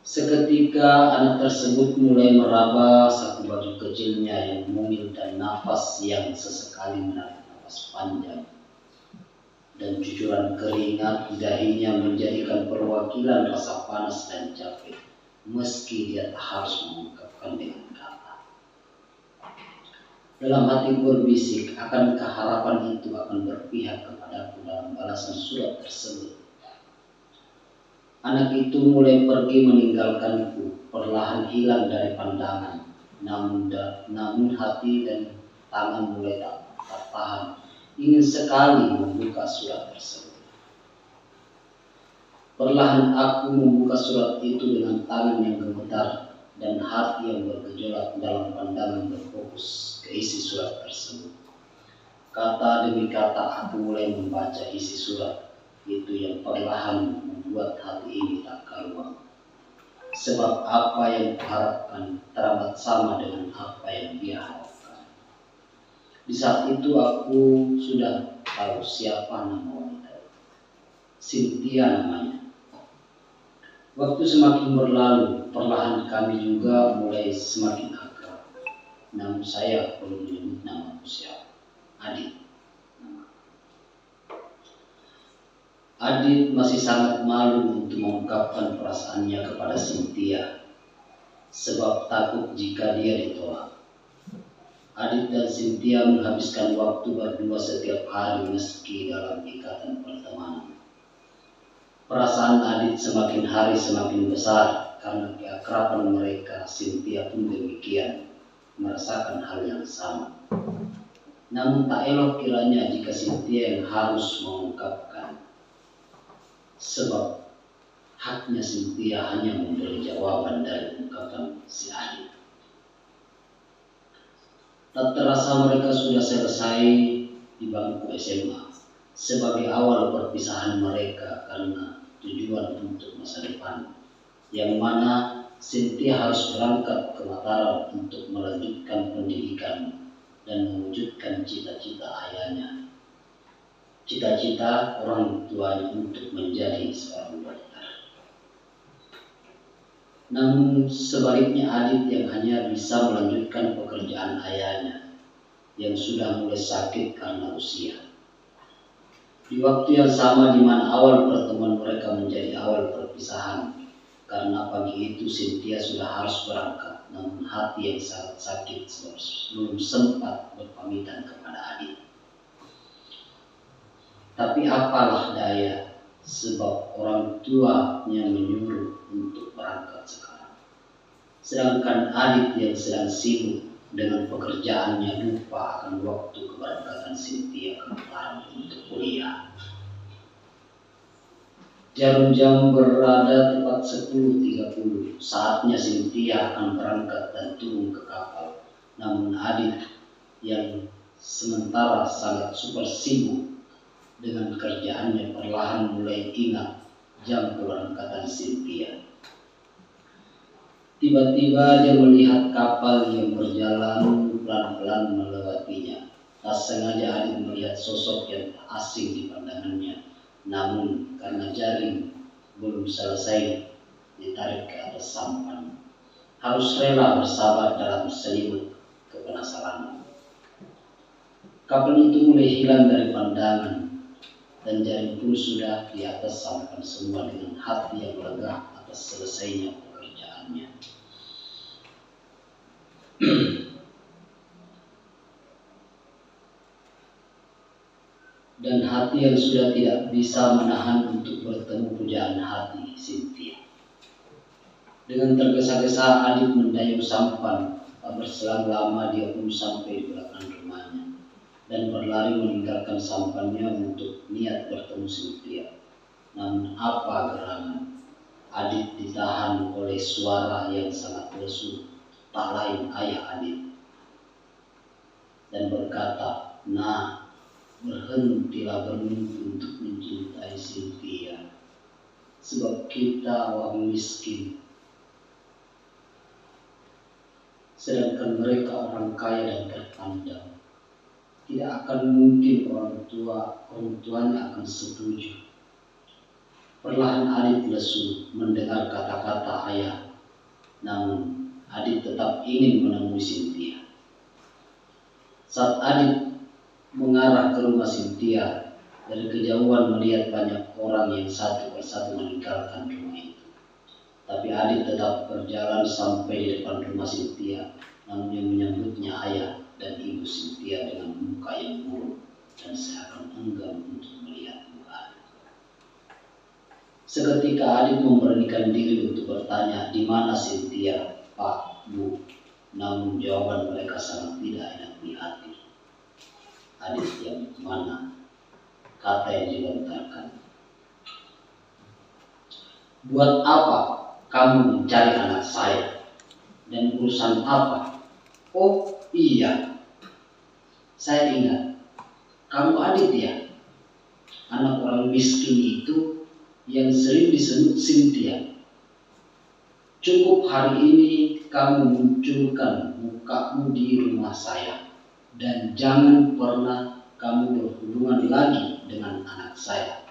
S4: Seketika anak tersebut mulai meraba saku baju kecilnya yang mungil dan nafas yang sesekali menarik nafas panjang. Dan cucuran keringat di dahinya menjadikan perwakilan rasa panas dan capek, meski dia tak harus mengungkapkan dengan kata. Dalam hatiku berbisik, akankah harapan itu akan berpihak kepadaku dalam balasan surat tersebut? Anak itu mulai pergi meninggalkanku, perlahan hilang dari pandangan. Namun hati dan tangan mulai tak tahan, ingin sekali membuka surat tersebut. Perlahan aku membuka surat itu dengan tangan yang gemetar dan hati yang bergejolak dalam pandangan berfokus ke isi surat tersebut. Kata demi kata aku mulai membaca isi surat itu yang perlahan membuat hati ini tak karuan. Sebab apa yang kuharapkan teramat sama dengan apa yang dia harapkan. Di saat itu aku sudah tahu siapa nama wanita. Cynthia namanya. Waktu semakin berlalu, perlahan kami juga mulai semakin akrab. Namun saya belum menyebut namaku siapa. Adit. Adit masih sangat malu untuk mengungkapkan perasaannya kepada Cynthia, sebab takut jika dia ditolak. Adit dan Cynthia menghabiskan waktu berdua setiap hari meski dalam ikatan pertemanan. Perasaan Adit semakin hari semakin besar karena keakraban mereka. Cynthia pun demikian, merasakan hal yang sama. Namun tak elok kiranya jika Cynthia yang harus mengungkapkan, sebab haknya Cynthia hanya memberi jawaban dari ungkapan si Adit. Tak terasa mereka sudah selesai di bangku SMA sebagai awal perpisahan mereka karena tujuan untuk masa depan, yang mana Cynthia harus berangkat ke Mataram untuk melanjutkan pendidikan dan mewujudkan cita-cita ayahnya, cita-cita orang tuanya untuk menjadi seorang dokter. Namun sebaliknya Adit yang hanya bisa melanjutkan pekerjaan ayahnya yang sudah mulai sakit karena usia. Di waktu yang sama di mana awal pertemuan mereka menjadi awal perpisahan, karena pagi itu Cynthia sudah harus berangkat, namun hati yang sangat sakit sebab belum sempat berpamitan kepada Adit. Tapi apalah daya, sebab orang tuanya menyuruh untuk berangkat sekarang. Sedangkan Adit yang sedang sibuk dengan pekerjaannya lupa akan waktu keberangkatan Cynthia ke Mataram untuk kuliah. Jarum jam berada tepat 10.30. Saatnya Cynthia akan berangkat dan turun ke kapal. Namun Adit yang sementara sangat super sibuk dengan kerjaannya perlahan mulai ingat jam keberangkatan Cynthia. Tiba-tiba dia melihat kapal yang berjalan pelan-pelan melewatinya. Tak sengaja Adit melihat sosok yang tak asing di pandangannya. Namun karena jaring belum selesai ditarik ke atas sampan, harus rela bersabar dalam selimut kepenasaran. Kapal itu mulai hilang dari pandangan dan jaring pun sudah di atas sampan semua dengan hati yang lega atas selesainya pekerjaannya. dan hati yang sudah tidak bisa menahan untuk bertemu pujaan hati Cynthia. Dengan tergesa-gesa Adit mendayung sampan. Tak berselang lama dia pun sampai di belakang rumahnya dan berlari meninggalkan sampannya untuk niat bertemu Cynthia. Namun apa gerangan, Adit ditahan oleh suara yang sangat lesu, tak lain ayah Adit, dan berkata, "Nah, berhentilah bermimpi untuk mencintai Cynthia, sebab kita orang miskin, sedangkan mereka orang kaya dan terpandang. Tidak akan mungkin orang tuanya akan setuju." Perlahan Adit lesu mendengar kata-kata ayah, namun Adit tetap ingin menemui Cynthia. Saat Adit mengarah ke rumah Cynthia, dari kejauhan melihat banyak orang yang satu persatu meninggalkan rumah itu. Tapi Adit tetap berjalan sampai di depan rumah Cynthia, namun yang menyambutnya ayah dan ibu Cynthia dengan muka yang murung dan seakan enggan untuk melihat muka. Seketika Adit memberanikan diri untuk bertanya, "Di mana Cynthia, Pak, Bu?" Namun jawaban mereka sangat tidak enak di hati. "Adit yang mana?" kata yang dilontarkan. "Buat apa kamu mencari anak saya? Dan urusan apa? Oh iya, saya ingat. Kamu Adit ya? Anak orang miskin itu yang sering disebut Cynthia. Cukup hari ini kamu munculkan mukamu di rumah saya. Dan jangan pernah kamu berhubungan lagi dengan anak saya.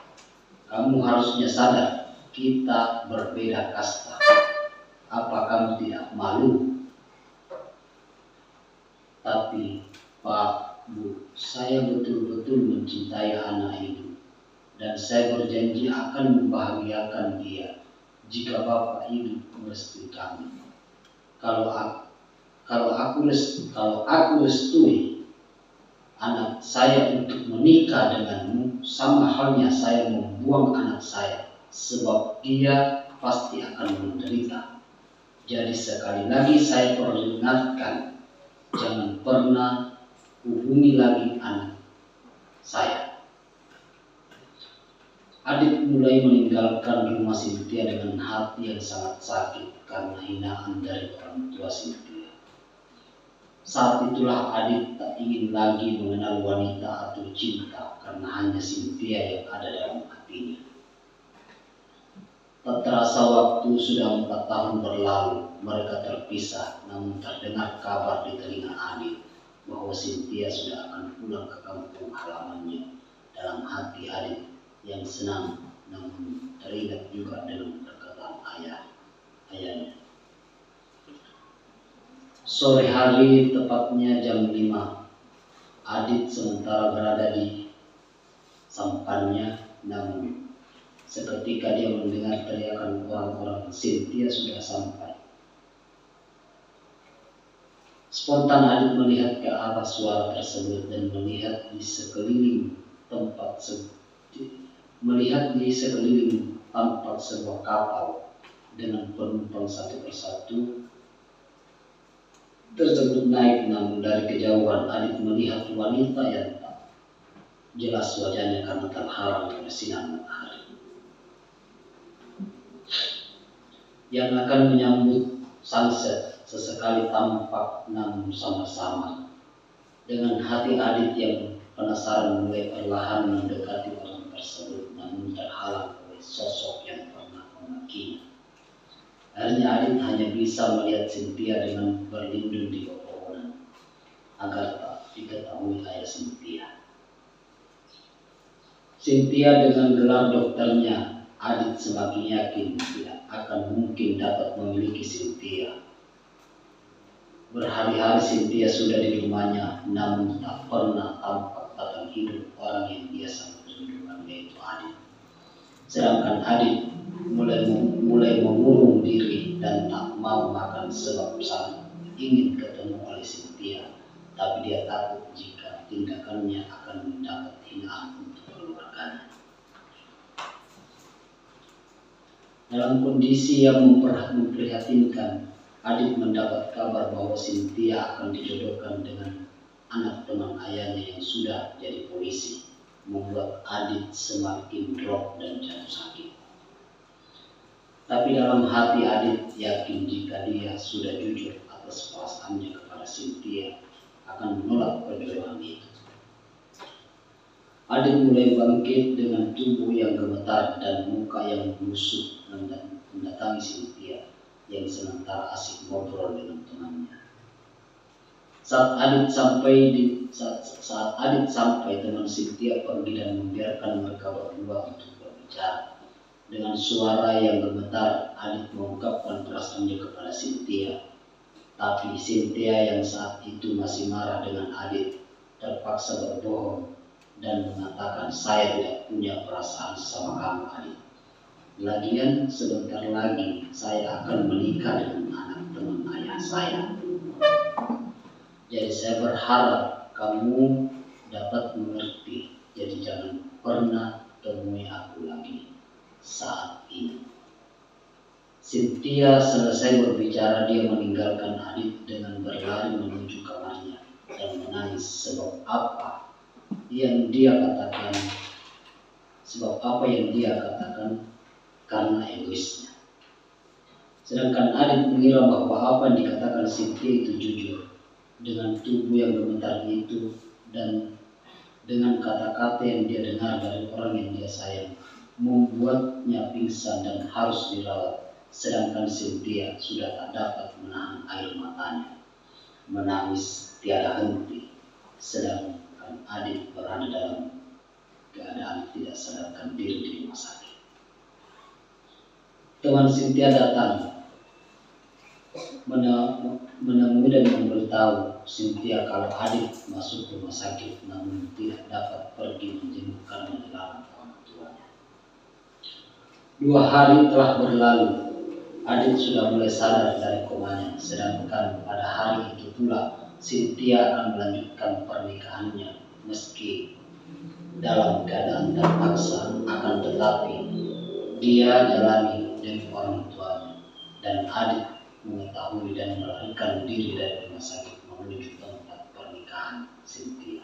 S4: Kamu harusnya sadar, kita berbeda kasta. Apa kamu tidak malu?" "Tapi Pak, Bu, saya betul-betul mencintai anak itu. Dan saya berjanji akan membahagiakan dia jika Bapak Ibu merestui kami. Kalau aku restui anak saya untuk menikah denganmu, sama halnya saya membuang anak saya, sebab dia pasti akan menderita. Jadi sekali lagi saya peringatkan, jangan pernah hubungi lagi anak saya." Adit mulai meninggalkan rumah Cynthia dengan hati yang sangat sakit karena hinaan dari orang tua Cynthia. Saat itulah Adit tak ingin lagi mengenal wanita atau cinta karena hanya Cynthia yang ada dalam hatinya. Tak terasa waktu sudah 4 tahun berlalu, mereka terpisah, namun terdengar kabar di telinga Adit bahwa Cynthia sudah akan pulang ke kampung halamannya. Dalam hati Adit yang senang, namun teringat juga dengan perkataan ayahnya. Sore hari, tepatnya jam 5, Adit sementara berada di sampannya, namun seketika dia mendengar teriakan orang-orang, Cynthia sudah sampai. Spontan Adit melihat ke arah suara tersebut dan melihat di sekeliling tampak sebuah kapal dengan penumpang satu persatu tersebut naik. Namun dari kejauhan Adit melihat wanita yang tak jelas wajahnya karena terhalang oleh sinar matahari, yang akan menyambut sunset. Sesekali tampak, namun sama-sama. Dengan hati Adit yang penasaran mulai perlahan mendekati orang tersebut, namun terhalang oleh sosok yang pernah memakinya. Akhirnya Adit hanya bisa melihat Cynthia dengan berlindung di pepohonan agar tak diketahui ayah Cynthia. Cynthia dengan gelar dokternya, Adit semakin yakin tidak akan mungkin dapat memiliki Cynthia. Berhari-hari Cynthia sudah di rumahnya, namun tak pernah tampak batang hidup orang yang dia sangat rindukan, yaitu Adit. Sedangkan Adit mulai mengurung diri dan tak mau makan sebab sangat ingin ketemu oleh Cynthia, tapi dia takut jika tindakannya akan mendapat hinaan untuk keluarganya. Dalam kondisi yang memprihatinkan, Adit mendapat kabar bahwa Cynthia akan dijodohkan dengan anak teman ayahnya yang sudah jadi polisi, membuat Adit semakin drop dan jatuh sakit. Tapi dalam hati Adit yakin jika dia sudah jujur atas perasaannya kepada Cynthia, akan menolak perjodohan itu. Adit mulai bangkit dengan tubuh yang gemetar dan muka yang busuk mendatangi Cynthia yang sementara asik ngobrol dengan temannya. Saat Adit sampai, teman Cynthia pergi dan membiarkan mereka berdua untuk berbicara. Dengan suara yang gemetar, Adit mengungkapkan perasaannya kepada Cynthia. Tapi Cynthia yang saat itu masih marah dengan Adit terpaksa berbohong dan mengatakan, "Saya tidak punya perasaan sama kamu, Adit. Lagian sebentar lagi saya akan menikah dengan anak teman ayah saya. Jadi saya berharap kamu dapat mengerti. Jadi jangan pernah temui aku lagi saat ini." Cynthia selesai berbicara, dia meninggalkan Adit dengan berlari menuju kamarnya dan menangis sebab apa yang dia katakan karena egoisnya. Sedangkan Adit mengira bahwa apa yang dikatakan Cynthia itu jujur. Dengan tubuh yang gemetar itu dan dengan kata-kata yang dia dengar dari orang yang dia sayang, membuatnya pingsan dan harus dirawat. Sedangkan Cynthia sudah tak dapat menahan air matanya, menangis tiada henti. Sedangkan Adit berada dalam keadaan tidak sadarkan diri di rumah sakit. Teman Cynthia datang menemui dan memberitahu Cynthia kalau Adit masuk rumah sakit namun tidak dapat pergi menjenguk karena dilarang orang tuanya. 2 hari telah berlalu. Adit sudah mulai sadar dari komanya, sedangkan pada hari itu pula Cynthia akan melanjutkan pernikahannya meski dalam keadaan terpaksa, akan tetapi dia jalani demi orang tuanya. Dan Adit mengetahui dan melarikan diri dari rumah sakit menuju tempat pernikahan Cynthia.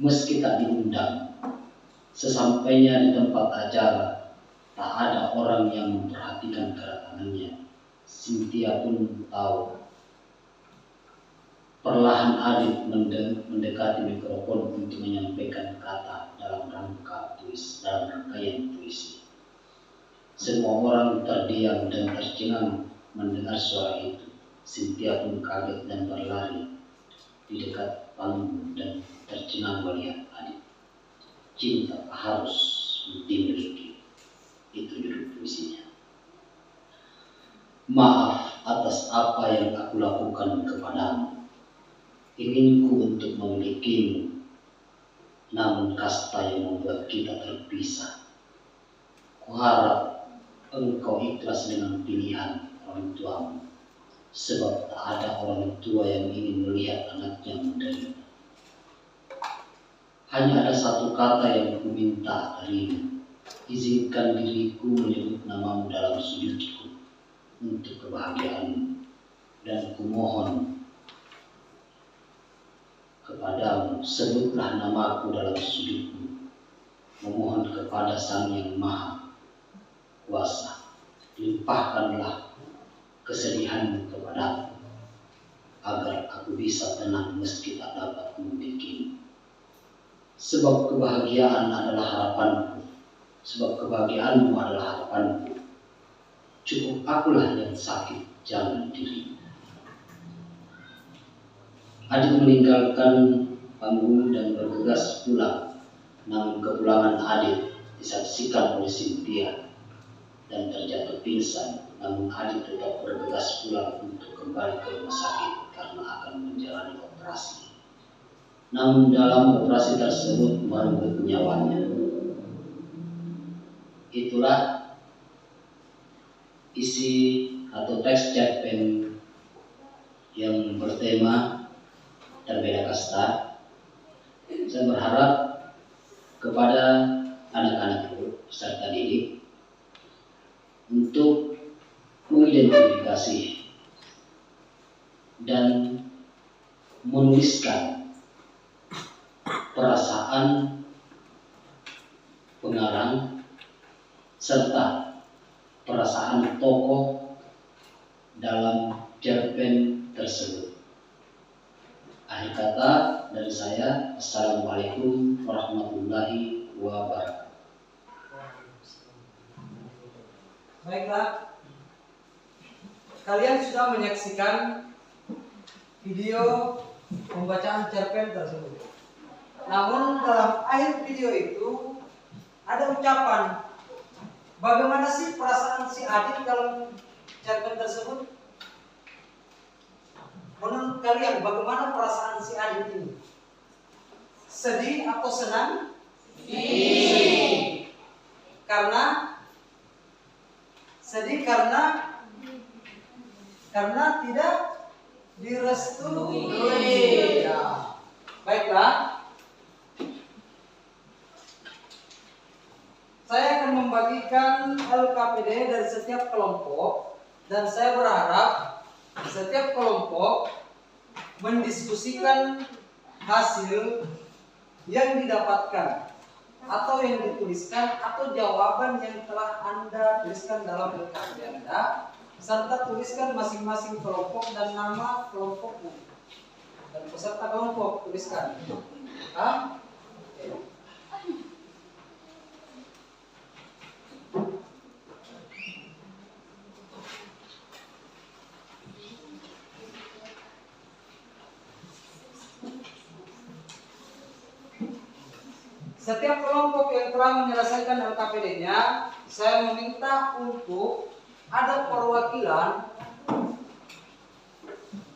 S4: Meski tak diundang, sesampainya di tempat acara, tak ada orang yang memperhatikan kedatangannya. Cynthia pun tahu. Perlahan Adit mendekati mikrofon untuk menyampaikan kata dalam rangkaian puisi. Semua orang terdiam dan tercengang mendengar suara itu. Cynthia pun kaget dan berlari di dekat panggung dan tercengang melihat Adit. "Cinta harus dimiliki." Itu judul puisinya. "Maaf atas apa yang aku lakukan kepadamu. Inginku untuk memilikimu, namun kasta yang membuat kita terpisah. Kuharap engkau ikhlas dengan pilihan orang tuamu, sebab tak ada orang tua yang ingin melihat anaknya menderita. Hanya ada satu kata yang kuminta darimu. Izinkan diriku menyebut namamu dalam sujudku untuk kebahagiaanmu, dan kumohon kepadamu, sebutlah namaku dalam sujudmu, memohon kepada Sang Yang Maha Kuasa, limpahkanlah kesedihanmu kepadaku, agar aku bisa tenang meski tak dapat memilikimu. Sebab kebahagiaan adalah harapanku, sebab kebahagiaanmu adalah harapanku. Cukup akulah yang sakit, jangan dirimu." Adit meninggalkan panggung dan bergegas pulang. Namun kepulangan Adit disaksikan oleh Cynthia dan terjatuh pingsan. Namun Adit tetap bergegas pulang untuk kembali ke rumah sakit karena akan menjalani operasi. Namun dalam operasi tersebut merenggut nyawanya. Itulah isi atau teks cerpen yang bertema Terbeda Kasta. Saya berharap kepada anak-anak peserta didik untuk mengidentifikasi dan menuliskan perasaan pengarang serta perasaan tokoh dalam cerpen tersebut. Akhir kata dari saya, Assalamualaikum warahmatullahi wabarakatuh.
S1: Baiklah, kalian sudah menyaksikan video pembacaan cerpen tersebut. Namun dalam akhir video itu ada ucapan, bagaimana sih perasaan si Adit dalam cerpen tersebut? Menurut kalian bagaimana perasaan si Adit ini? Sedih atau senang? Sedih. Sedih karena tidak direstui. Ya. Baiklah. Saya akan membagikan LKPD dari setiap kelompok dan saya berharap setiap kelompok mendiskusikan hasil yang didapatkan atau yang dituliskan atau jawaban yang telah Anda tuliskan dalam LKPD Anda, serta tuliskan masing-masing kelompok dan nama kelompoknya dan peserta kelompok tuliskan. Setiap kelompok yang telah menyelesaikan LKPD-nya, saya meminta untuk ada perwakilan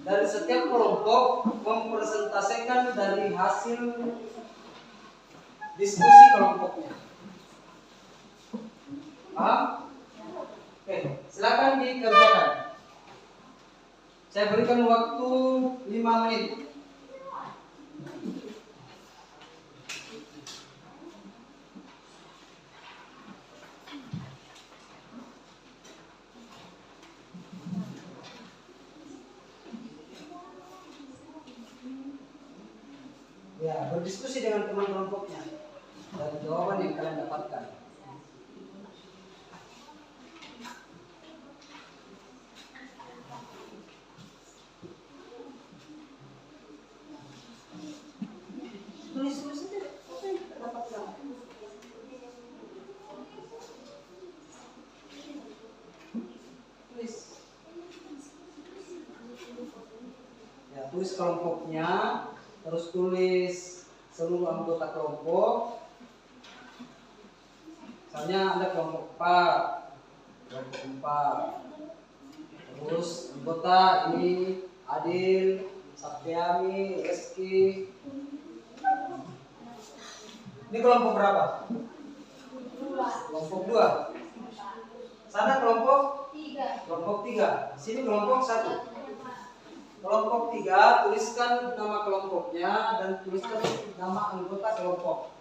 S1: dari setiap kelompok mempresentasikan dari hasil diskusi kelompoknya. Oke, silakan dikerjakan. Saya berikan waktu 5 menit. Ya, berdiskusi dengan teman kelompoknya dan jawaban yang kalian dapatkan. Tulis saja apa yang kita dapatkan. Tulis. Ya, tulis kelompoknya. Terus tulis seluruh anggota kelompok. Misalnya ada kelompok 4. Terus anggota ini Adil, Sapriani, Reski. Ini kelompok berapa? Kelompok 2. Sana kelompok 3. Kelompok 3. Sini kelompok 1. Kelompok 3, tuliskan nama kelompoknya dan tuliskan nama anggota kelompok.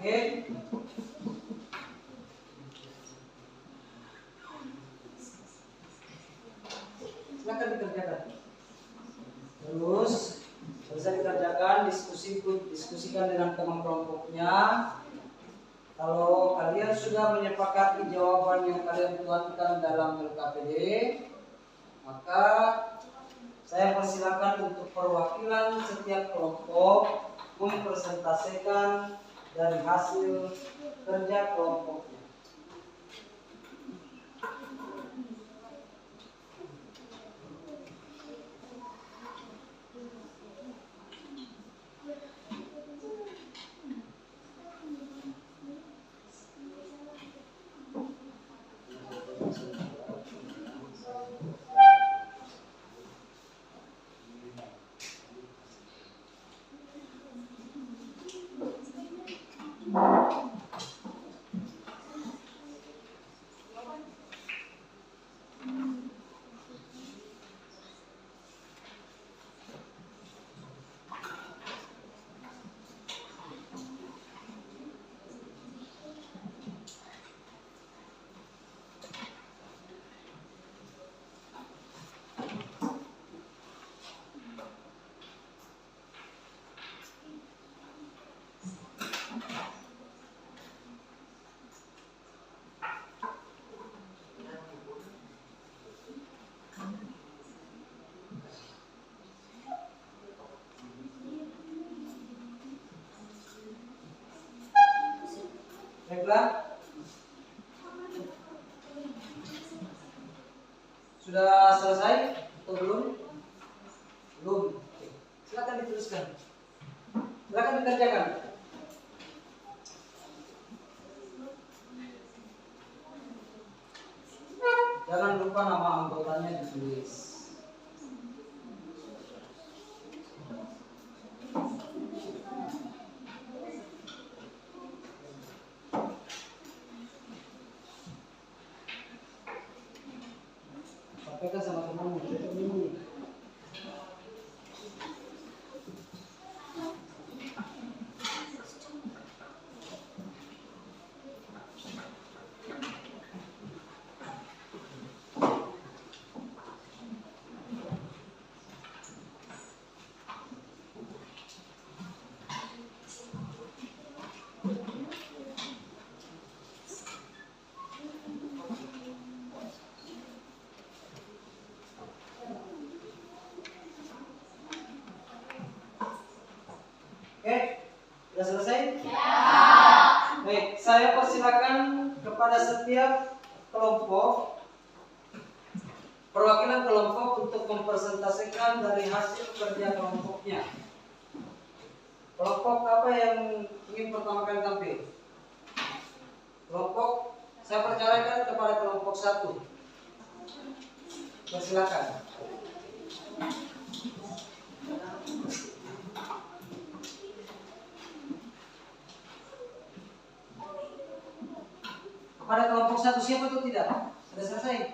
S1: Oke. Silakan dikerjakan. Terus selesai dikerjakan, diskusikan dengan teman kelompoknya. Kalau kalian sudah menyepakati jawaban yang kalian tuangkan dalam LKPD, maka saya persilakan untuk perwakilan setiap kelompok mempresentasikan dari hasil kerja kelompoknya. Baiklah. Sudah selesai atau belum? Belum. Oke. Silakan dituliskan. Silakan dikerjakan. Jangan lupa nama anggotanya ditulis. Sampaikan sama temanmu. Oke, sudah selesai? Ya. Baik, saya persilakan kepada setiap kelompok, perwakilan kelompok untuk mempresentasikan dari hasil kerja kelompoknya. Kelompok apa yang ingin pertama kali tampil? Kelompok, saya percayakan kepada kelompok 1. Persilakan. Kepada kelompok 1 siapa itu tidak? Sudah selesai?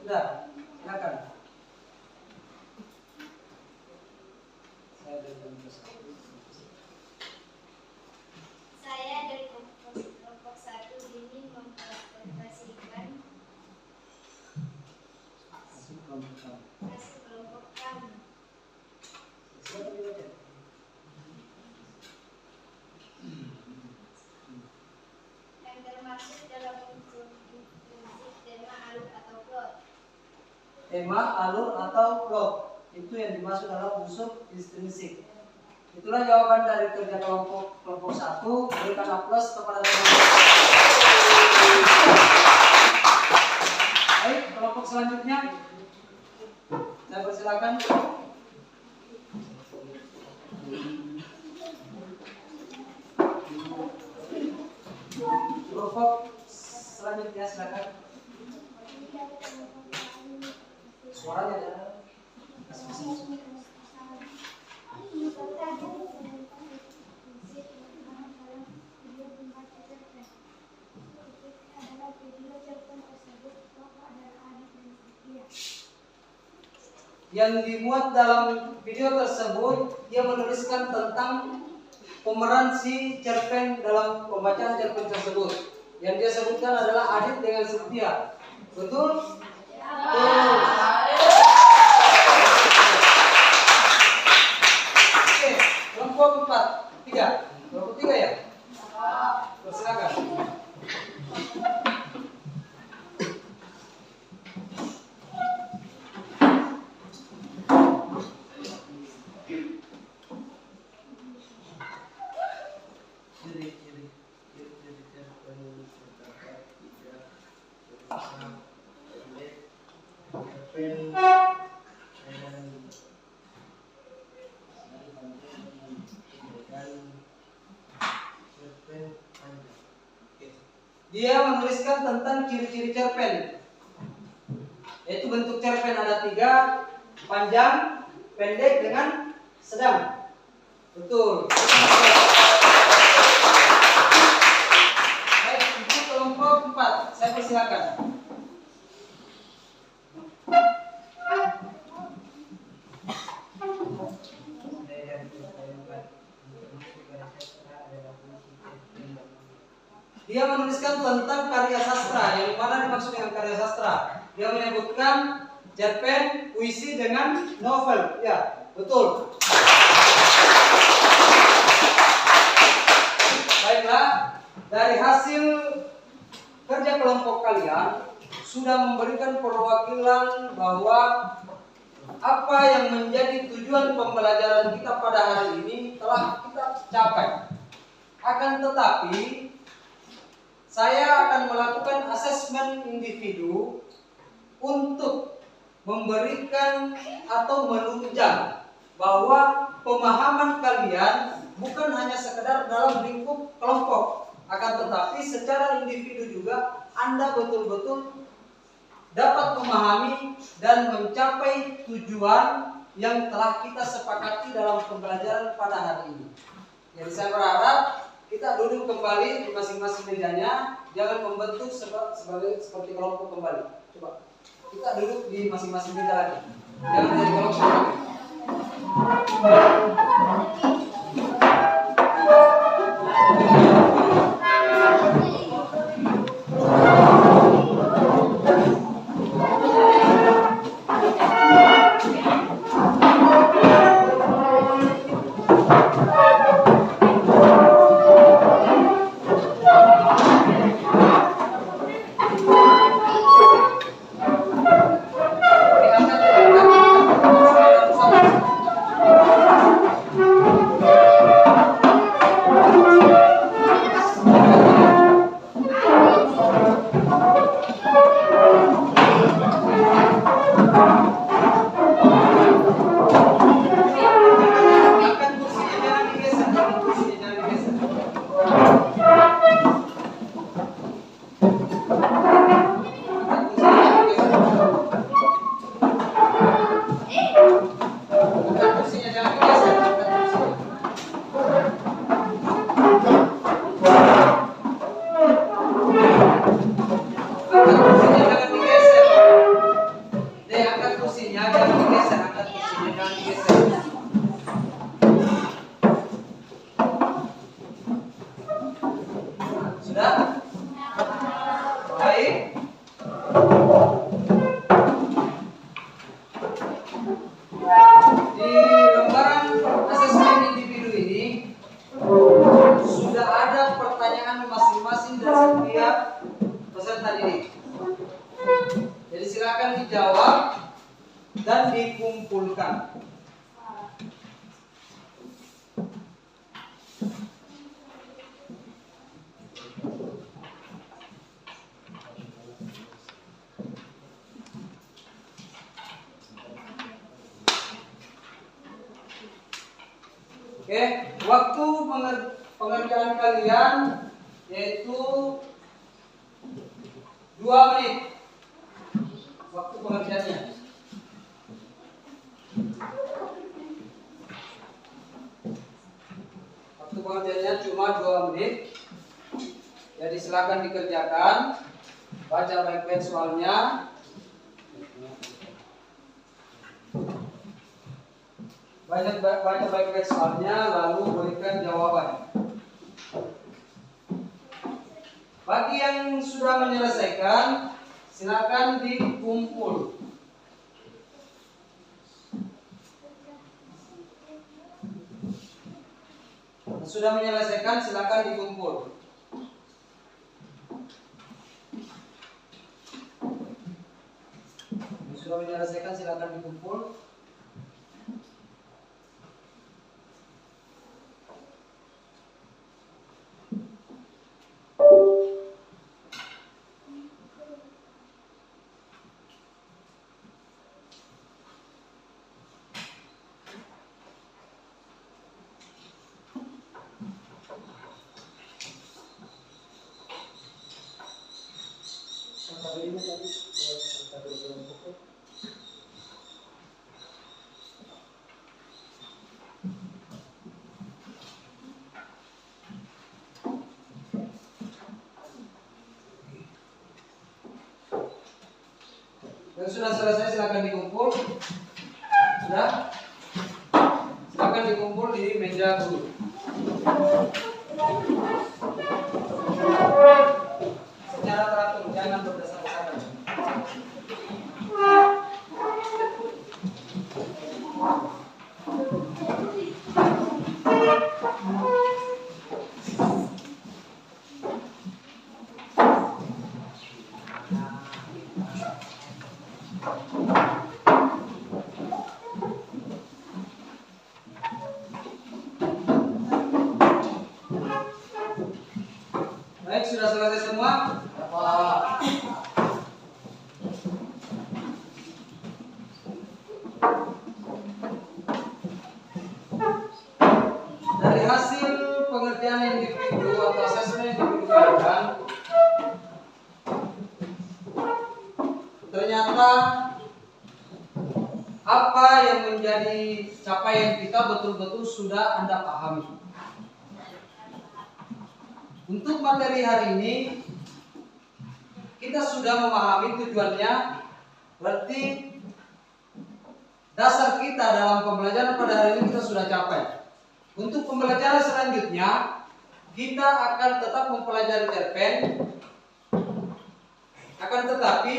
S1: Sudah, silakan.
S2: Saya dari kelompok 1 ingin mempresentasikan hasil kelompok kami yang termasuk dalam tema alur atau plot.
S1: Tema, alur, atau plot itu yang dimaksud dalam unsur intrinsik. Itulah jawaban dari kerja kelompok 1. Berikan aplaus kepada teman-teman. Baik, kelompok selanjutnya saya persilakan. Kelompok selanjutnya silakan. Suaranya ada. Yang dimuat dalam video tersebut, dia menuliskan tentang pemeran si cerpen dalam pembacaan cerpen tersebut. Yang dia sebutkan adalah Adit dengan Setia. Betul? Betul. Oke, kelompok 3. Kelompok 3 ya? Silakan. Dia menuliskan tentang ciri-ciri cerpen, yaitu bentuk cerpen ada 3, panjang, pendek, dengan sedang. Betul. Baik, itu kelompok 4. Saya persilakan. Dia menuliskan tentang karya sastra. Yang mana dimaksud dengan karya sastra? Dia menyebutkan cerpen, puisi dengan novel. Ya, betul. Baiklah, dari hasil kerja kelompok kalian sudah memberikan perwakilan bahwa apa yang menjadi tujuan pembelajaran kita pada hari ini telah kita capai. Akan tetapi saya akan melakukan asesmen individu untuk memberikan atau menunjang bahwa pemahaman kalian bukan hanya sekedar dalam lingkup kelompok, akan tetapi secara individu juga Anda betul-betul dapat memahami dan mencapai tujuan yang telah kita sepakati dalam pembelajaran pada hari ini. Jadi saya berharap kita duduk kembali di masing-masing mejanya, jangan membentuk seperti kelompok kembali. Coba kita duduk di masing-masing meja lagi, jangan jadi kelompok. Oke, waktu pengerjaan kalian yaitu 2 menit. Waktu pengerjaannya. Waktu pengerjaannya cuma 2 menit. Jadi silakan dikerjakan. Baca baik-baik soalnya. Baca baik-baik soalnya lalu berikan jawaban. Bagi yang sudah menyelesaikan, silakan dikumpul. Sudah menyelesaikan, silakan dikumpul. Sudah menyelesaikan, silakan dikumpul. Yang sudah selesai silakan dikumpul. Sudah? Silakan dikumpul di meja guru. Secara teratur, jangan berdasar-desaran. Baik, sudah selesai semua? Dari hasil pengertian individu atau asesmen individu kalian, ternyata apa yang menjadi capaian kita betul-betul sudah Anda pahami. Untuk materi hari ini kita sudah memahami tujuannya, berarti dasar kita dalam pembelajaran pada hari ini kita sudah capai. Untuk pembelajaran selanjutnya kita akan tetap mempelajari cerpen, akan tetapi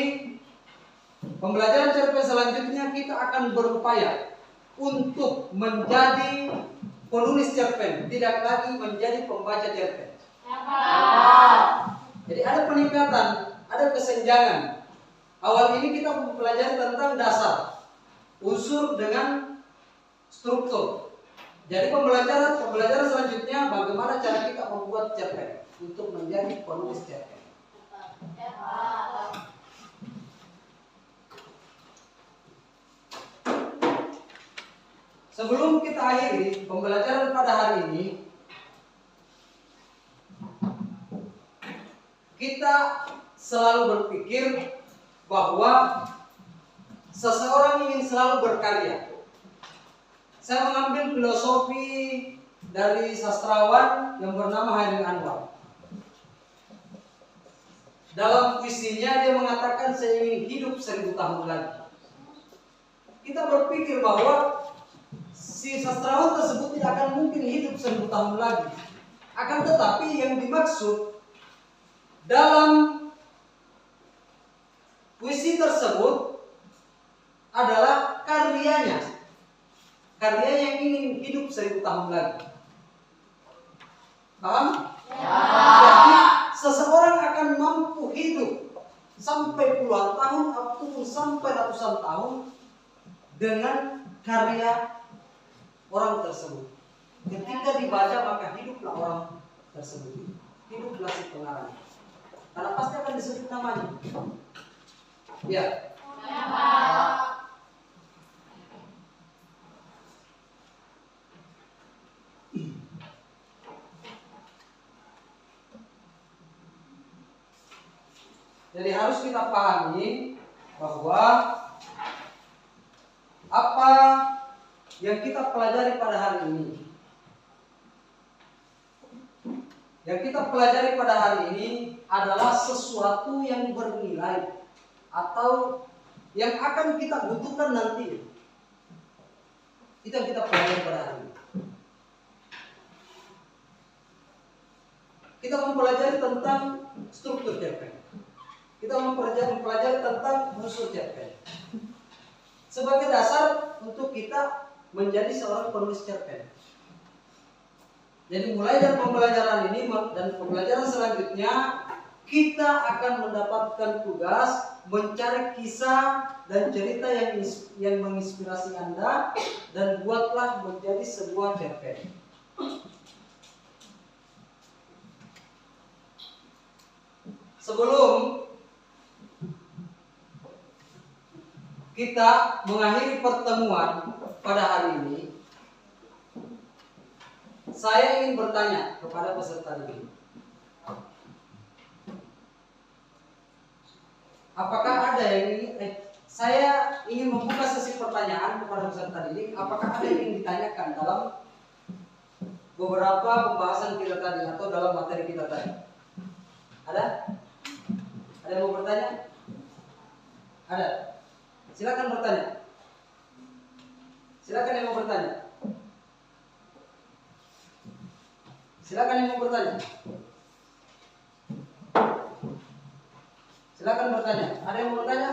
S1: pembelajaran cerpen selanjutnya kita akan berupaya untuk menjadi penulis cerpen, tidak lagi menjadi pembaca cerpen. Jadi ada peningkatan, ada kesenjangan. Awal ini kita mempelajari tentang dasar, unsur dengan struktur. Jadi pembelajaran selanjutnya bagaimana cara kita membuat cerpen untuk menjadi penulis cerpen. Sebelum kita akhiri pembelajaran pada hari ini, kita selalu berpikir bahwa seseorang ingin selalu berkarya. Saya mengambil filosofi dari sastrawan yang bernama Hairil Anwar. Dalam puisinya dia mengatakan saya ingin hidup 1000 tahun lagi. Kita berpikir bahwa si sastrawan tersebut tidak akan mungkin hidup 1000 tahun lagi. Akan tetapi yang dimaksud dalam puisi tersebut adalah karyanya yang ingin hidup 1000 tahun lagi. Paham? Jadi seseorang akan mampu hidup sampai puluhan tahun ataupun sampai ratusan tahun dengan karya orang tersebut. Ketika dibaca maka hiduplah orang tersebut, hiduplah si pengarang. Karena pasti akan disebut namanya. Ya. Jadi harus kita pahami bahwa apa yang kita pelajari pada hari ini, adalah sesuatu yang bernilai atau yang akan kita butuhkan nanti. Itu yang kita pelajari pada hari ini. Kita mempelajari tentang struktur cerpen. Kita mempelajari tentang unsur cerpen. Sebagai dasar untuk kita menjadi seorang penulis cerpen. Jadi mulai dari pembelajaran ini dan pembelajaran selanjutnya kita akan mendapatkan tugas mencari kisah dan cerita yang menginspirasi Anda dan buatlah menjadi sebuah cerpen. Sebelum kita mengakhiri pertemuan pada hari ini, saya ingin bertanya kepada peserta didik. Apakah ada yang ingin, saya ingin membuka sesi pertanyaan kepada peserta didik. Apakah ada yang ingin ditanyakan dalam beberapa pembahasan kita tadi atau dalam materi kita tadi? Ada? Ada yang mau bertanya? Ada? Silakan bertanya. Silakan yang mau bertanya. Silakan yang mau bertanya. Silakan bertanya. Ada yang mau bertanya?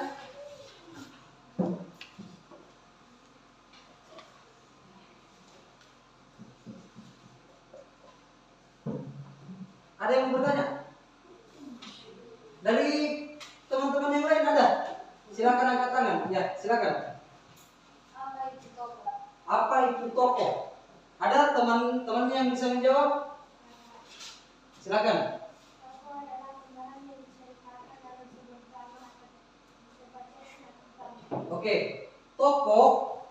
S1: Ada yang mau bertanya? Dari teman-teman yang lain ada? Silakan angkat tangan. Ya, silakan.
S2: Apa itu toko?
S1: Apa itu toko? Ada teman-teman yang bisa menjawab? Silakan.
S2: Toko adalah gambaran yang diceritakan dalam sebuah drama atau sebagai sinetron.
S1: Oke, tokoh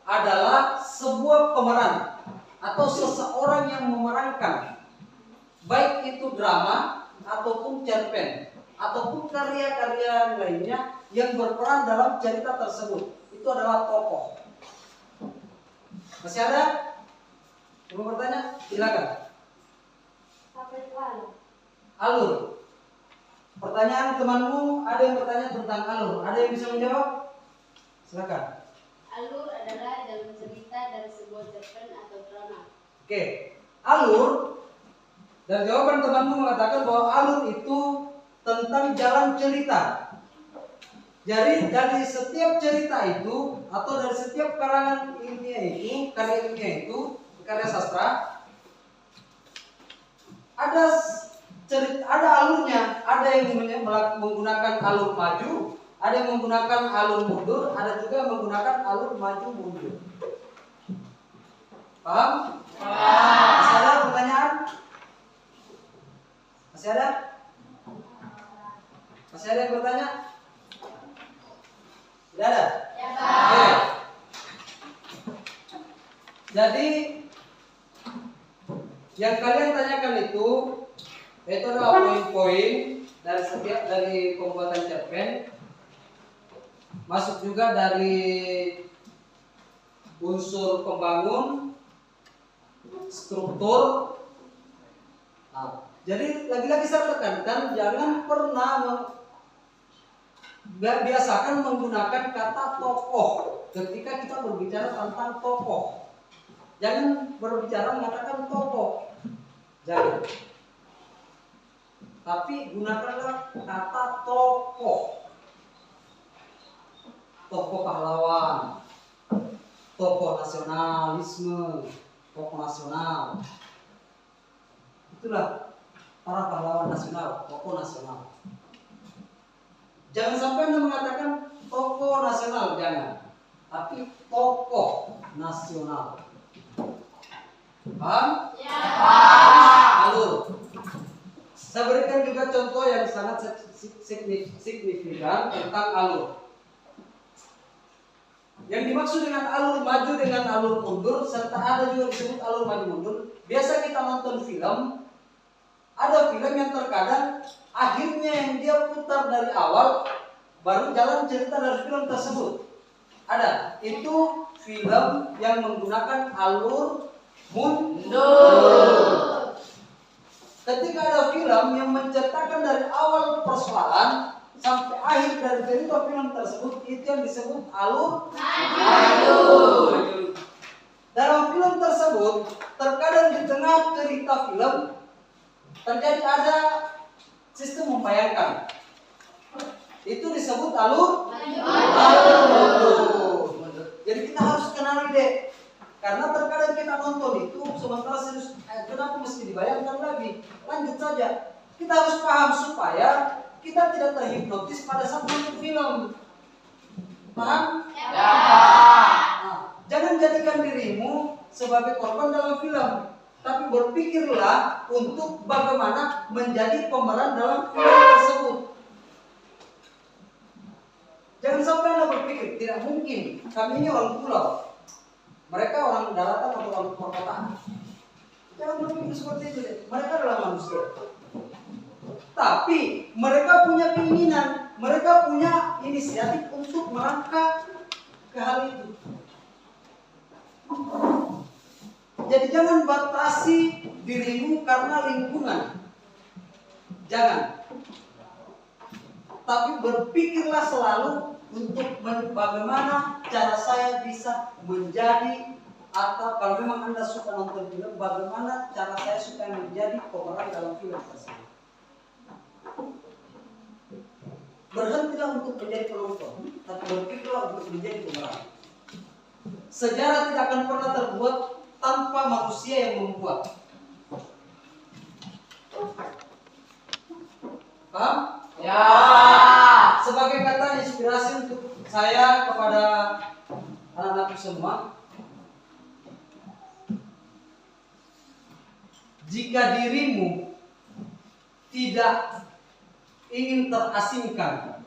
S1: adalah sebuah pemeran atau seseorang yang memerankan, baik itu drama ataupun cerpen ataupun karya-karya lainnya yang berperan dalam cerita tersebut. Itu adalah tokoh. Masih ada? Mau bertanya? Silakan.
S2: Apa itu alur?
S1: Alur. Pertanyaan temanmu, ada yang bertanya tentang alur. Ada yang bisa menjawab? Silakan.
S2: Alur adalah jalan cerita dari sebuah cerpen atau drama.
S1: Oke, alur. Dan jawaban temanmu mengatakan bahwa alur itu tentang jalan cerita. Jadi dari setiap cerita itu atau dari setiap karangan ilmiah itu, karya ilmiah itu, karya sastra, ada alurnya. Ada yang menggunakan alur maju, ada yang menggunakan alur mundur, ada juga yang menggunakan alur maju mundur. Paham? Masih ada pertanyaan? Masih ada? Masih ada yang bertanya? Tidak ada?
S2: Ya,
S1: Oke. Jadi yang kalian tanyakan itu adalah poin-poin dari pembuatan cerpen, masuk juga dari unsur pembangun, struktur. Nah, jadi lagi-lagi saya tekankan jangan pernah biasakan menggunakan kata tokoh ketika kita berbicara tentang tokoh. Jangan berbicara mengatakan tokoh, jangan. Tapi gunakanlah kata tokoh. Tokoh pahlawan, tokoh nasionalisme, tokoh nasional. Itulah para pahlawan nasional, tokoh nasional. Jangan sampai Anda mengatakan tokoh nasional, jangan. Tapi tokoh nasional. Paham?
S2: Ya.
S1: Lalu saya berikan juga contoh yang sangat signifikan tentang alur. Yang dimaksud dengan alur maju dengan alur mundur, serta ada juga disebut alur maju mundur. Biasa kita nonton film, ada film yang terkadang akhirnya yang dia putar dari awal, baru jalan cerita dari film tersebut. Ada, itu film yang menggunakan alur mundur. Ketika ada film yang menceritakan dari awal persoalan sampai akhir dari cerita film tersebut, itu yang disebut alur maju. dalam film tersebut terkadang di tengah cerita film terjadi ada sistem membayangkan. Itu disebut alur. Jadi kita harus kenali deh. Karena terkadang kita nonton itu sementara serius, kenapa mesti dibayangkan lagi? Lanjut saja. Kita harus paham supaya kita tidak terhipnotis pada saat nonton film. Paham?
S3: Ya.
S1: Nah, jangan jadikan dirimu sebagai korban dalam film, tapi berpikirlah untuk bagaimana menjadi pemeran dalam film tersebut. Jangan sampai Anda berpikir, tidak mungkin, kami ini orang pulau, mereka orang daratan atau orang perkotaan. Jangan berpikir seperti itu. Mereka adalah manusia. Tapi mereka punya keinginan, mereka punya inisiatif untuk melangkah ke hal itu. Jadi jangan batasi dirimu karena lingkungan. Jangan. Tapi berpikirlah selalu untuk bagaimana cara saya bisa menjadi, atau kalau memang Anda suka nonton film, bagaimana cara saya supaya menjadi pemeran dalam film tersebut. Berhentilah untuk menjadi penonton, tapi berpikirlah untuk menjadi pemeran. Sejarah tidak akan pernah terbuat tanpa manusia yang membuat. Paham?
S3: Ya.
S1: Sebagai kata inspirasi untuk saya kepada anak-anakku semua, jika dirimu tidak ingin terasingkan,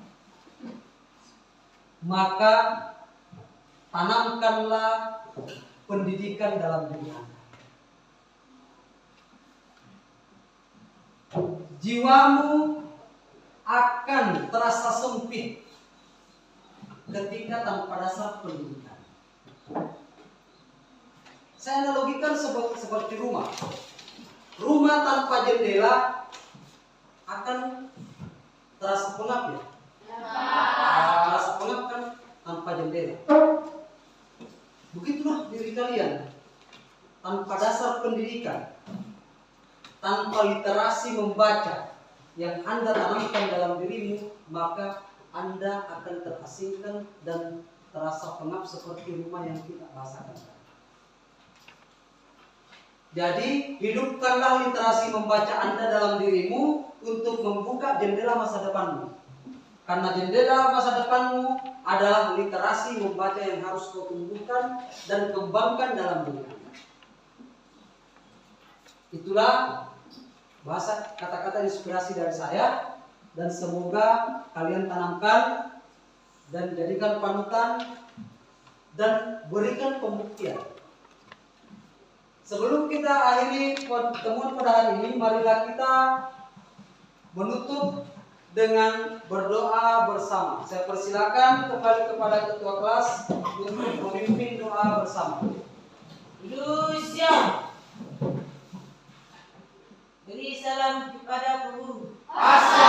S1: maka tanamkanlah pendidikan dalam diri Anda. Jiwamu akan terasa sempit ketika tanpa dasar pendidikan. Saya analogikan seperti rumah. Rumah tanpa jendela akan terasa pengap ya? Terasa pengap kan tanpa jendela. Begitulah diri kalian. Tanpa dasar pendidikan, tanpa literasi membaca yang Anda tanamkan dalam dirimu, maka Anda akan terasingkan dan terasa pengap seperti rumah yang kita rasakan. Jadi, hidupkanlah literasi membaca Anda dalam dirimu untuk membuka jendela masa depanmu. Karena jendela masa depanmu adalah literasi membaca yang harus kau tumbuhkan dan kembangkan dalam diri Anda. Itulah bahasa kata-kata inspirasi dari saya, dan semoga kalian tanamkan dan jadikan panutan dan berikan pembuktian. Sebelum kita akhiri pertemuan pada hari ini, marilah kita menutup dengan berdoa bersama. Saya persilakan kembali kepada ketua kelas untuk memimpin doa bersama.
S3: Duduk siap. Beri salam kepada guru.
S1: Asal